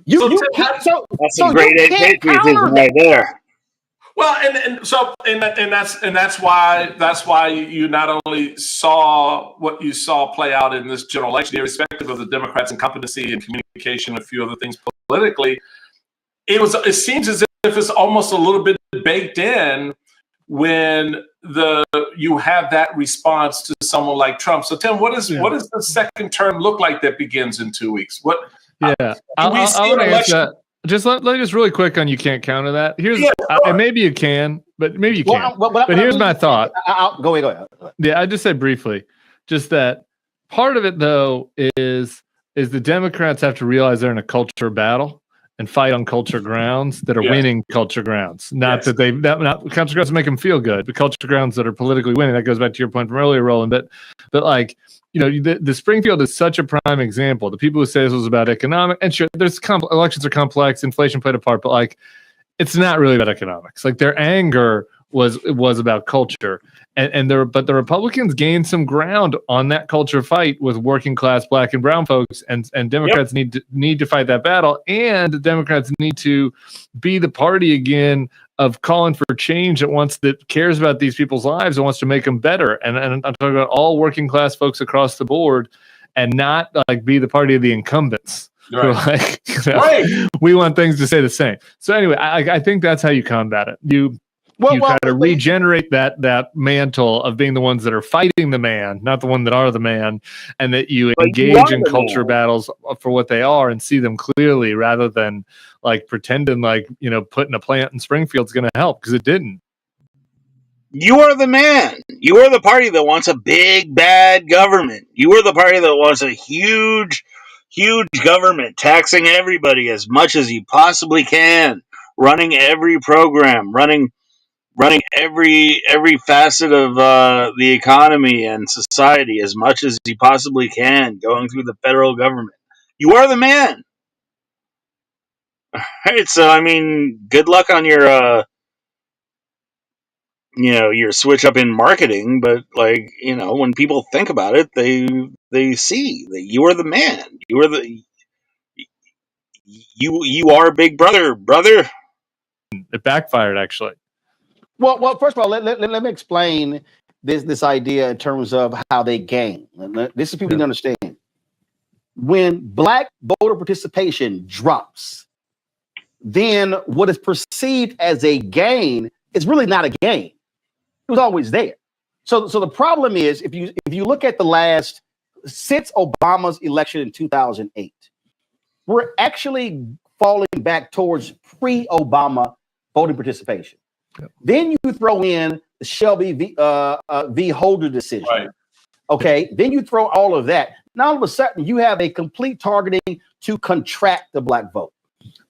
That's a great patriotism right there. Well, and that's why you not only saw what you saw play out in this general election, irrespective of the Democrats' incumbency and communication, a few other things politically. It seems as if it's almost a little bit baked in when you have that response to someone like Trump. So, Tim, what does the second term look like that begins in 2 weeks? I'll answer that. Just let me just really quick on you can't counter that. And maybe you can, but maybe you can't. But here's my thought. Go ahead. Yeah, I just said briefly, just that part of it though is the Democrats have to realize they're in a culture battle and fight on culture grounds that are winning culture grounds. Not culture grounds make them feel good, but culture grounds that are politically winning. That goes back to your point from earlier, Roland. But like, the Springfield is such a prime example. The people who say this was about economic, and sure, elections are complex, inflation played a part, but like, it's not really about economics. Like their anger was about culture, but the Republicans gained some ground on that culture fight with working class Black and brown folks, and Democrats need to fight that battle, and the Democrats need to be the party again of calling for change that cares about these people's lives and wants to make them better. And I'm talking about all working class folks across the board, and not like be the party of the incumbents. Right. We want things to stay the same. So anyway, I think that's how you combat it. You try to regenerate that mantle of being the ones that are fighting the man, not the one that are the man, and that you engage in culture battles for what they are and see them clearly, rather than like pretending like, putting a plant in Springfield's going to help, because it didn't. You are the man. You are the party that wants a big, bad government. You are the party that wants a huge government taxing everybody as much as you possibly can, running every program, running every facet of the economy and society as much as you possibly can, going through the federal government. You are the man. All right, so I mean, good luck on your your switch up in marketing, but like, when people think about it, they see that you are the man. You are you are Big Brother. It backfired, actually. Well, first of all, let me explain this idea in terms of how they gain. This is people need to understand. When Black voter participation drops, then what is perceived as a gain is really not a gain. It was always there. So the problem is, if you look at the last, since Obama's election in 2008, we're actually falling back towards pre-Obama voting participation. Yep. Then you throw in the Shelby v. Holder decision. Right. Okay. Then you throw all of that. Now all of a sudden you have a complete targeting to contract the Black vote.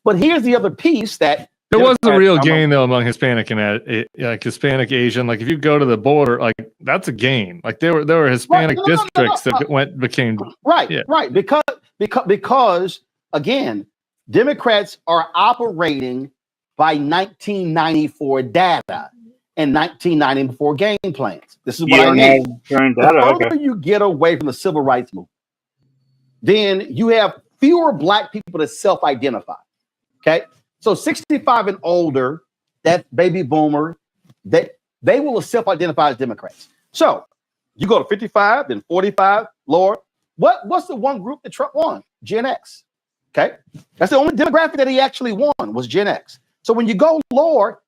But here's the other piece that there was a real gain though among Hispanic and like Hispanic, Asian. Like if you go to the border, like that's a gain. Like there were Hispanic districts that became right. Yeah. Right. Because again, Democrats are operating by 1994 data and 1994 game plans. This is what I mean. The further you get away from the civil rights movement, then you have fewer Black people that self-identify. Okay, so 65 and older, that baby boomer, they will self-identify as Democrats. So you go to 55, then 45, lower. What's the one group that Trump won? Gen X. Okay, that's the only demographic that he actually won was Gen X. So when you go lower,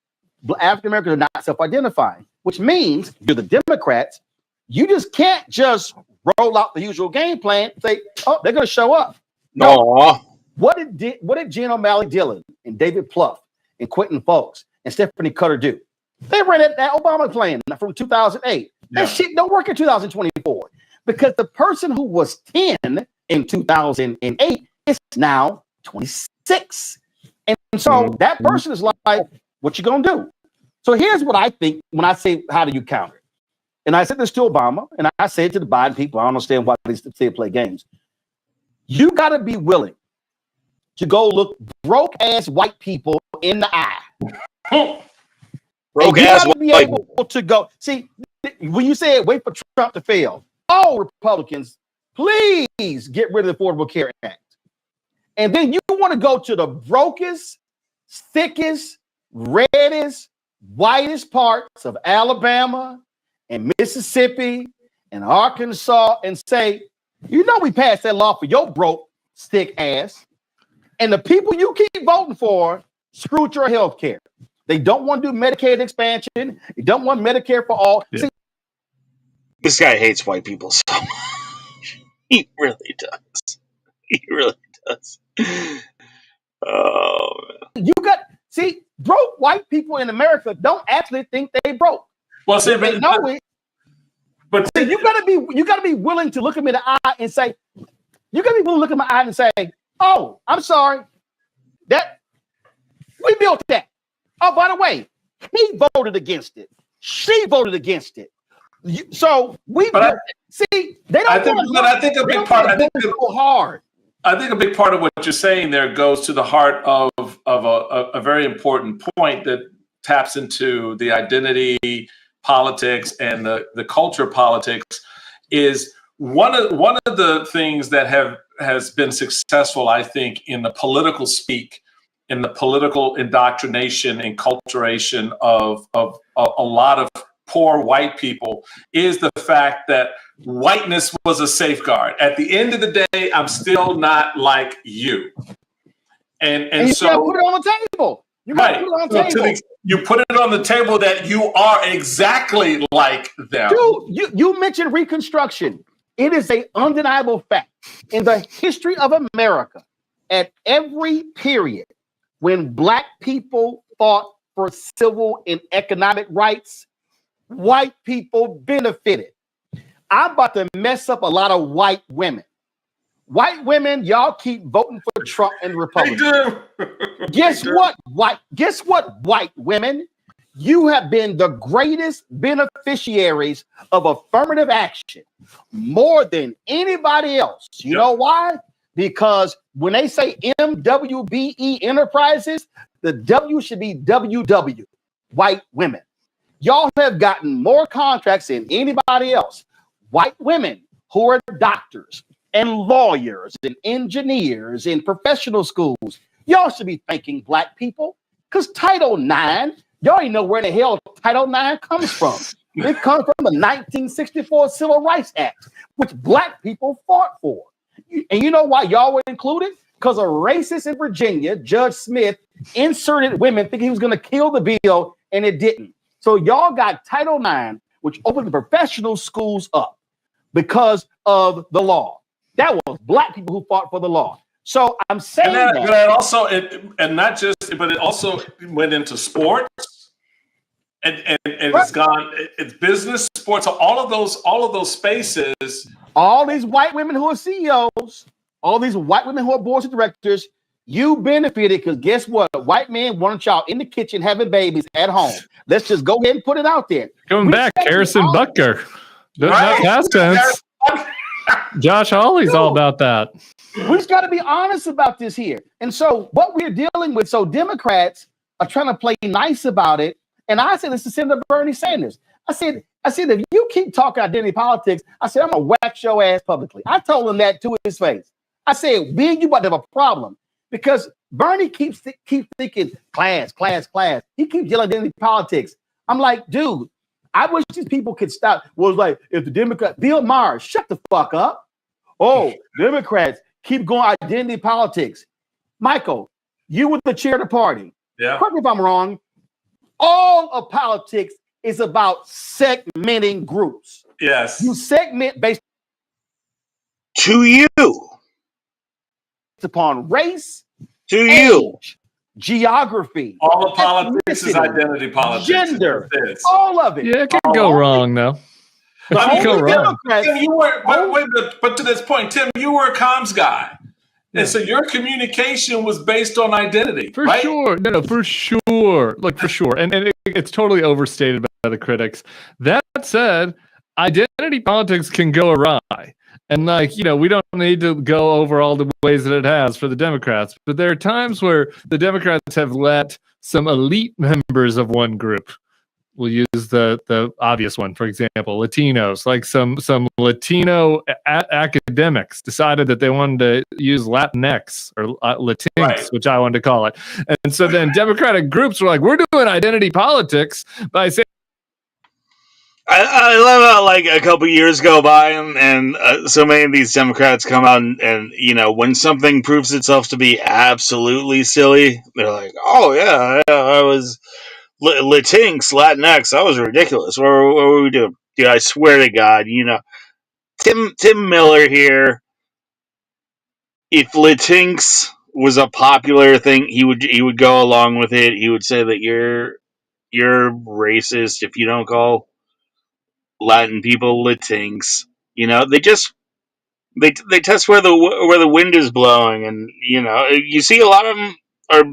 African Americans are not self-identifying, which means you're the Democrats. You just can't just roll out the usual game plan and say, oh, they're going to show up. No. Aww. What did Jen O'Malley Dillon and David Plouffe and Quentin Folks and Stephanie Cutter do? They ran that Obama plan from 2008. Yeah. That shit don't work in 2024 because the person who was 10 in 2008 is now 26. And so that person is like, what you gonna do? So here's what I think when I say, how do you counter it? And I said this to Obama, and I said to the Biden people, I don't understand why they still play games. You got to be willing to go look broke ass white people in the eye. Broke ass white be able to go. See, when you say wait for Trump to fail, all Republicans, please get rid of the Affordable Care Act. And then you want to go to the brokest, thickest, reddest, whitest parts of Alabama and Mississippi and Arkansas and say, you know, we passed that law for your broke stick ass. And the people you keep voting for screwed your health care. They don't want to do Medicaid expansion. They don't want Medicare for all. Yeah. See, this guy hates white people so much. He really does. He really does. Oh, man. You got, see, broke white people in America don't actually think they broke. Well, see, they know it. But see, you gotta be willing to look at me in the eye and say, you gotta be willing to look at my eye and say, oh, I'm sorry. That we built that. Oh, by the way, he voted against it. She voted against it. So we see they don't. I think a big part. I think so hard. I think a big part of what you're saying there goes to the heart of a very important point that taps into the identity politics and the culture politics. Is one of the things that has been successful, I think, in the political speak, in the political indoctrination and culturation of a lot of poor white people, is the fact that whiteness was a safeguard. At the end of the day, I'm still not like you. And so you gotta put it on the table. You gotta put it on the table. You put it on the table that you are exactly like them. Dude, you mentioned Reconstruction. It is an undeniable fact in the history of America. At every period when Black people fought for civil and economic rights, white people benefited. I'm about to mess up a lot of white women. White women, y'all keep voting for Trump and Republicans. Guess what, white women? You have been the greatest beneficiaries of affirmative action more than anybody else. You know why? Because when they say MWBE Enterprises, the W should be WW, white women. Y'all have gotten more contracts than anybody else. White women who are doctors and lawyers and engineers in professional schools. Y'all should be thanking Black people because Title IX, y'all ain't know where the hell Title IX comes from. It comes from the 1964 Civil Rights Act, which Black people fought for. And you know why y'all were included? Because a racist in Virginia, Judge Smith, inserted women thinking he was going to kill the bill, and it didn't. So y'all got Title IX, which opened the professional schools up because of the law. That was Black people who fought for the law. So I'm saying but it also went into sports, and it's gone. It's business, sports, all of those spaces. All these white women who are CEOs, all these white women who are boards of directors, you benefited because guess what? White men wanted y'all in the kitchen having babies at home. Let's just go ahead and put it out there. Coming back, Harrison Butker. Not past tense. Josh Hawley's all about that. We just got to be honest about this here. And so what we're dealing with, so Democrats are trying to play nice about it. And I said this to Senator Bernie Sanders. I said, if you keep talking identity politics, I said, I'm going to wax your ass publicly. I told him that to his face. I said, you about to have a problem because Bernie keeps thinking class. He keeps yelling identity politics. I'm like, dude, I wish these people could stop. Well, it's like, if the Democrat, Bill Maher, shut the fuck up. Oh, Democrats keep going identity politics. Michael, you were the chair of the party. Yeah. Correct me if I'm wrong. All of politics is about segmenting groups. Yes. You segment based to you upon race, to age, you, geography. All of politics is identity politics. Gender, all of it. Yeah, it can go wrong though. Tim, but to this point, Tim, you were a comms guy. And so your communication was based on identity, for right? sure. No, for sure. Look, for sure. And it's totally overstated by the critics. That said, identity politics can go awry. And we don't need to go over all the ways that it has for the Democrats, but there are times where the Democrats have let some elite members of one group, we'll use the obvious one, for example, Latinos, like some Latino academics decided that they wanted to use Latinx or Latinx, right, which I wanted to call it. And so then Democratic groups were like, we're doing identity politics by saying, I love how like a couple years go by and so many of these Democrats come out and when something proves itself to be absolutely silly, they're like, oh yeah, I was Latinx, Latinx, that was ridiculous. What were we doing? Dude, I swear to God, Tim Miller here, if Latinx was a popular thing, he would go along with it. He would say that you're racist if you don't call Latin people Latinx. They test where the wind is blowing, and you see a lot of them are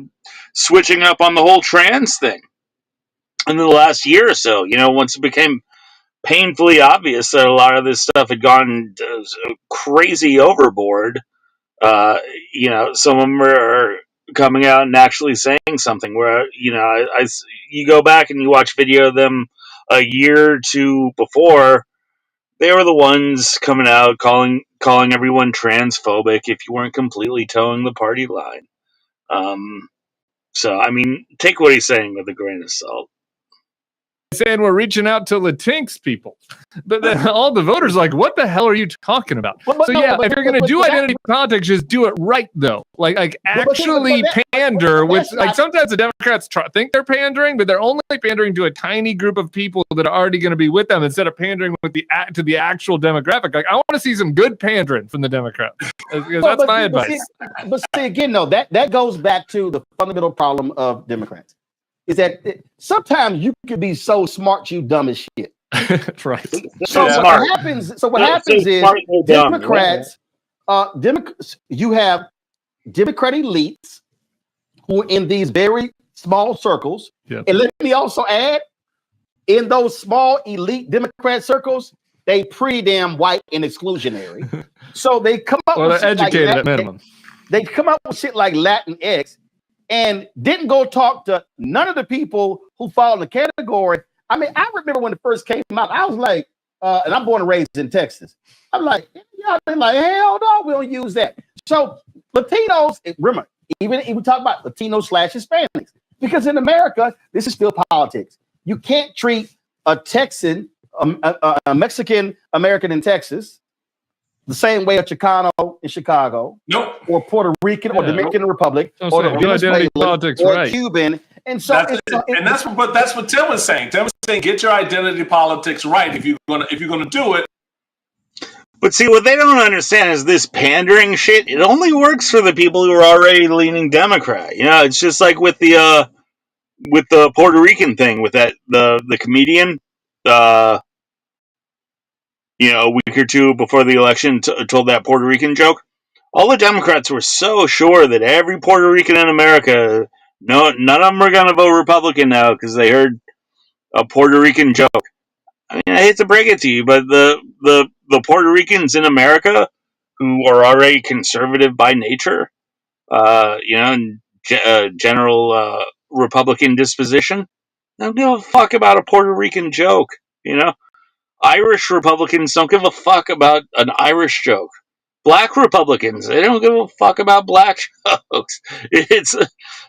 switching up on the whole trans thing in the last year or so. Once it became painfully obvious that a lot of this stuff had gone crazy overboard, some of them are coming out and actually saying something. Where you go back and you watch video of them a year or two before, they were the ones coming out calling everyone transphobic if you weren't completely towing the party line. So I mean, take what he's saying with a grain of salt. Saying we're reaching out to Latinx people, but then all the voters are like, what the hell are you talking about? If you're going to do identity politics, just do it right though. Like actually pander with, like, sometimes the Democrats think they're pandering, but they're only pandering to a tiny group of people that are already going to be with them instead of pandering with to the actual demographic. Like, I want to see some good pandering from the Democrats. That's my advice. But see again, though, that goes back to the fundamental problem of Democrats. Is that sometimes you can be so smart you dumb as shit. Right. So what happens is Democrats, you have Democrat elites who are in these very small circles. Yep. And let me also add, in those small elite Democrat circles, they pretty damn white and exclusionary. So they come up with they're educated at minimum. They come up with shit like Latinx, and didn't go talk to none of the people who fall in the category. I mean, I remember when it first came out, I was like, and I'm born and raised in Texas. I'm like, y'all been like, hell no, we don't use that. So Latinos, remember, even we talk about Latino/Hispanics, because in America, this is still politics. You can't treat a Texan, a Mexican American in Texas, the same way a Chicano in Chicago, nope, or Puerto Rican or Dominican Republic, or the Venezuelan politics, or right. Cuban, and so that's what Tim was saying. Tim was saying, get your identity politics right if you're gonna do it. But see, what they don't understand is this pandering shit. It only works for the people who are already leaning Democrat. It's just like with the Puerto Rican thing, with the comedian. A week or two before the election told that Puerto Rican joke. All the Democrats were so sure that every Puerto Rican in America, none of them are going to vote Republican now because they heard a Puerto Rican joke. I mean, I hate to break it to you, but the Puerto Ricans in America who are already conservative by nature, and general Republican disposition, don't give a fuck about a Puerto Rican joke, Irish Republicans don't give a fuck about an Irish joke. Black Republicans, they don't give a fuck about black jokes.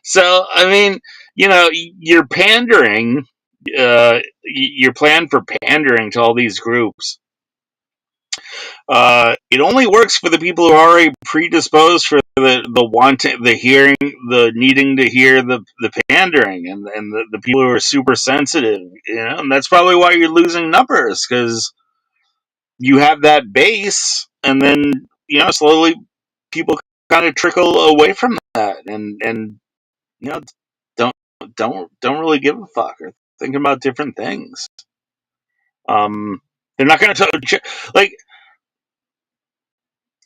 So, I mean, you're pandering, your plan for pandering to all these groups. It only works for the people who are already predisposed for the wanting, the hearing, the needing to hear the pandering, and the people who are super sensitive, and that's probably why you're losing numbers, because you have that base, and then slowly people kind of trickle away from that, and don't really give a fuck or thinking about different things. They're not going to like.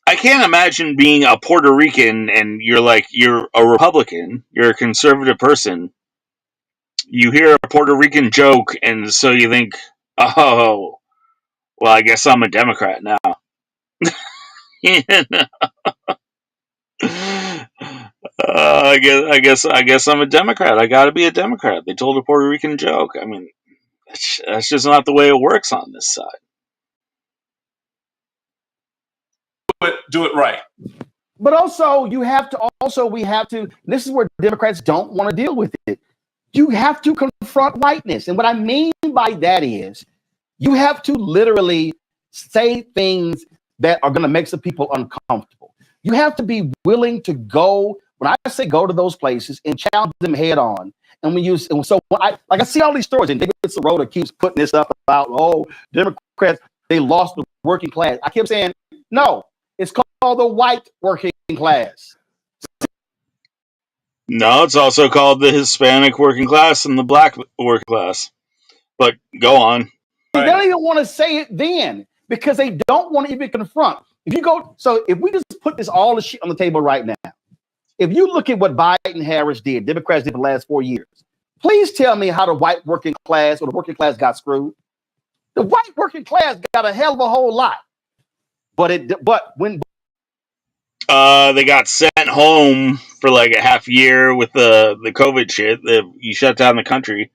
I can't imagine being a Puerto Rican and you're a Republican, you're a conservative person. You hear a Puerto Rican joke, and so you think, oh, well, I guess I'm a Democrat now. I guess I'm a Democrat. I got to be a Democrat. They told a Puerto Rican joke. I mean, that's just not the way it works on this side. Do it right. But also, we have to, this is where Democrats don't want to deal with it. You have to confront whiteness. And what I mean by that is you have to literally say things that are going to make some people uncomfortable. You have to be willing to go, when I say go to those places and challenge them head on. And I see all these stories, and David Sirota keeps putting this up about, oh, Democrats, they lost the working class. I keep saying, no, it's called the white working class. No, it's also called the Hispanic working class and the black working class. But go on. They don't even want to say it then because they don't want to even confront. If we just put all the shit on the table right now, if you look at what Biden and Harris did, Democrats did for the last 4 years, please tell me how the white working class or the working class got screwed. The white working class got a hell of a whole lot. But when they got sent home for like a half year with the COVID shit. You shut down the country.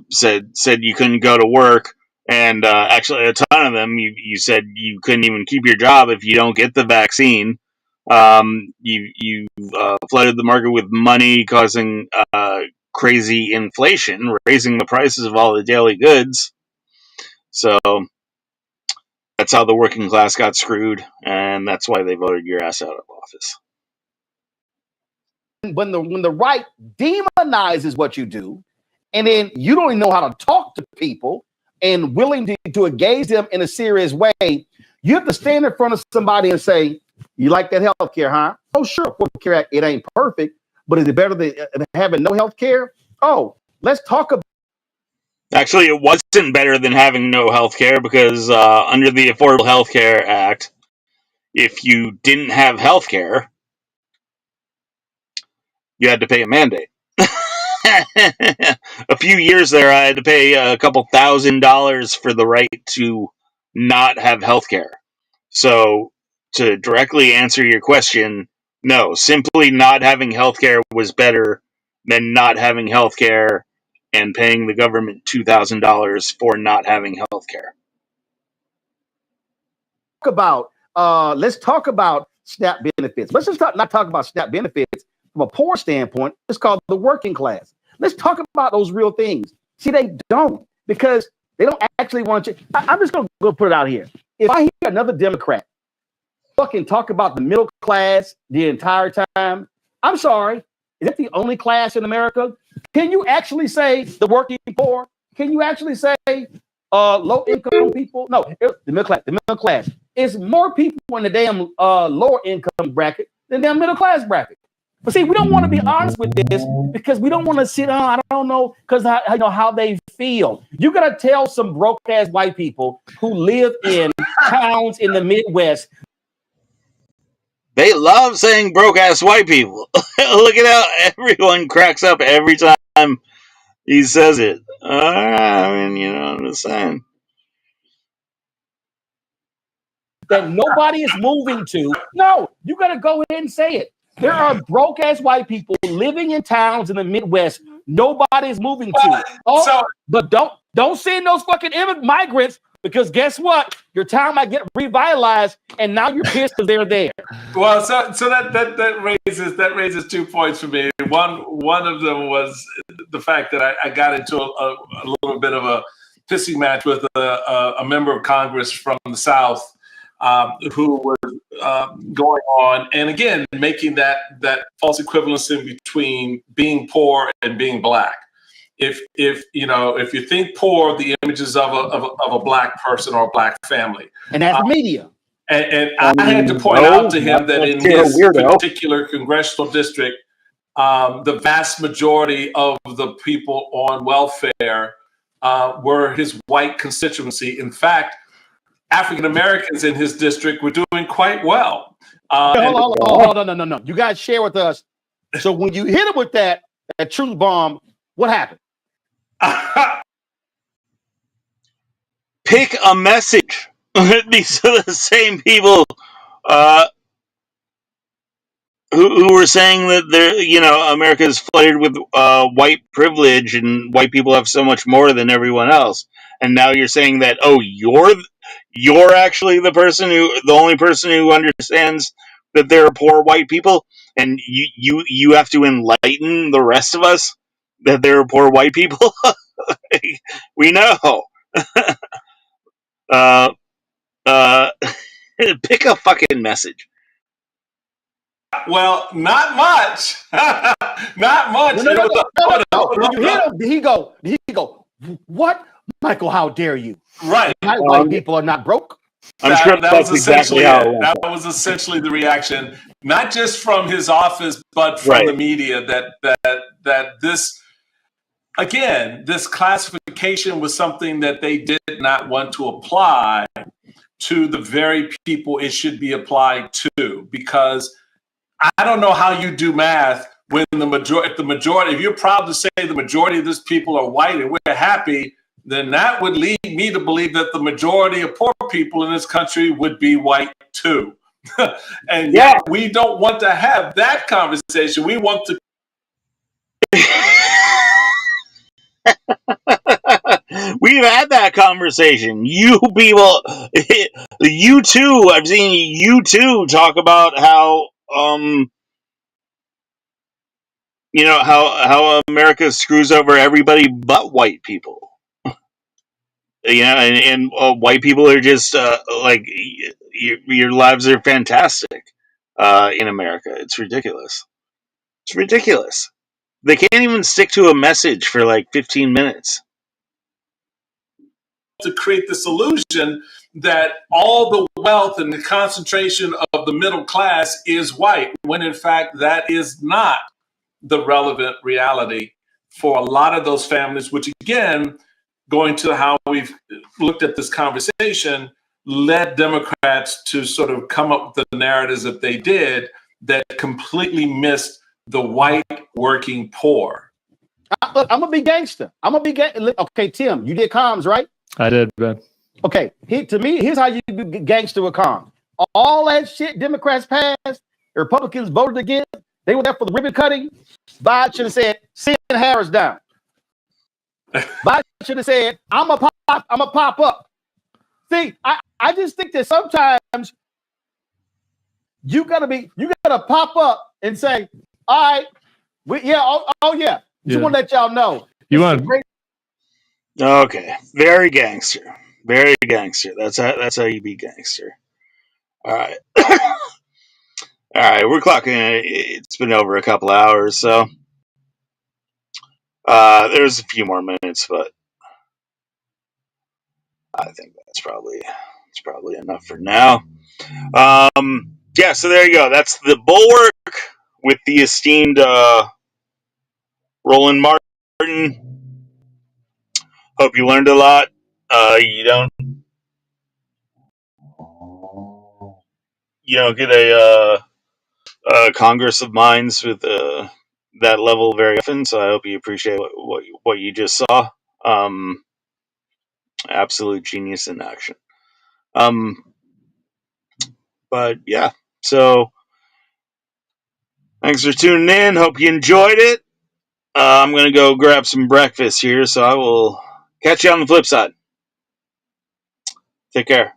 Said you couldn't go to work, and actually a ton of them you said you couldn't even keep your job if you don't get the vaccine. You flooded the market with money, causing crazy inflation, raising the prices of all the daily goods. So that's how the working class got screwed, and that's why they voted your ass out of office. When the right demonizes what you do, and then you don't even know how to talk to people and willing to engage them in a serious way, you have to stand in front of somebody and say, you like that health care, huh? Oh, sure, Affordable Care Act, it ain't perfect, but is it better than having no health care? Oh, let's talk about. Actually, it wasn't better than having no health care because under the Affordable Health Care Act, if you didn't have health care, you had to pay a mandate. A few years there, I had to pay a couple $1,000s for the right to not have health care. So, to directly answer your question, no, simply not having health care was better than not having health care and paying the government $2,000 for not having health care. Let's talk about SNAP benefits. Let's just not talk about SNAP benefits from a poor standpoint. It's called the working class. Let's talk about those real things. See, they don't, because they don't actually want to. I'm just going to go put it out here. If I hear another Democrat fucking talk about the middle class the entire time, I'm sorry. Is that the only class in America? Can you actually say the working poor? Can you actually say low income people? No, the middle class. The middle class. It's more people in the damn lower income bracket than the middle class bracket. But see, we don't want to be honest with this because we don't want to sit on, I don't know, because I know how they feel. You got to tell some broke ass white people who live in towns in the Midwest. They love saying broke ass white people. Look at how everyone cracks up every time he says it. I mean, I'm just saying. That nobody is moving to. No, you got to go ahead and say it. There are broke ass white people living in towns in the Midwest nobody's moving to. But don't send those fucking migrants, because guess what? Your town might get revitalized, and now you're pissed because they're there. Well, so that raises 2 points for me. One of them was the fact that I got into a little bit of a pissing match with a member of Congress from the South. Who was going on, and again, making that false equivalency between being poor and being black. If you think poor, the images of a black person or a black family, and that's media. And I had to point out to him that in his particular congressional district, the vast majority of the people on welfare were his white constituency. In fact, African Americans in his district were doing quite well. Hold on, no. You guys share with us. So when you hit him with that truth bomb, what happened? Pick a message. These are the same people who were saying that America is flooded with white privilege and white people have so much more than everyone else. And now you're saying that you're actually the only person who understands that there are poor white people, and you have to enlighten the rest of us that there are poor white people. We know. Pick a fucking message. Well, not much. Not much. No. When you hit him, did he go, what? Michael, how dare you? Right. White people are not broke. I'm sure that's exactly how it went. That was essentially the reaction, not just from his office, but from the media, that this, again, this classification was something that they did not want to apply to the very people it should be applied to, because I don't know how you do math when if you're proud to say the majority of these people are white and we're happy, then that would lead me to believe that the majority of poor people in this country would be white too. And yet we don't want to have that conversation. We want to. We've had that conversation. You people, you too. I've seen you too talk about how how America screws over everybody but white people. And white people are just like your lives are fantastic in America. It's ridiculous. It's ridiculous. They can't even stick to a message for like 15 minutes. To create this illusion that all the wealth and the concentration of the middle class is white, when in fact that is not the relevant reality for a lot of those families, which again, going to how we've looked at this conversation, led Democrats to sort of come up with the narratives that they did that completely missed the white working poor. Look, I'm gonna be gangster. Okay, Tim, you did comms, right? I did, Ben. Okay, to me, here's how you do gangster with comms. All that shit Democrats passed, the Republicans voted against. They were there for the ribbon cutting. Biden should have said, "Send Harris down." Biden should have said, I'm a pop up. See, I just think that sometimes you gotta pop up and say, all right, yeah. Just want to let y'all know. Okay, very gangster. Very gangster. That's how you be gangster. All right. All right, we're clocking. It's been over a couple hours, so there's a few more minutes, but I think it's probably enough for now. Yeah, so there you go. That's the Bulwark with the esteemed Roland Martin. Hope you learned a lot. You don't get a Congress of Minds with that level very often, so I hope you appreciate what you just saw. Absolute genius in action. But yeah, so thanks for tuning in. Hope you enjoyed it. I'm gonna go grab some breakfast here, so I will catch you on the flip side. Take care.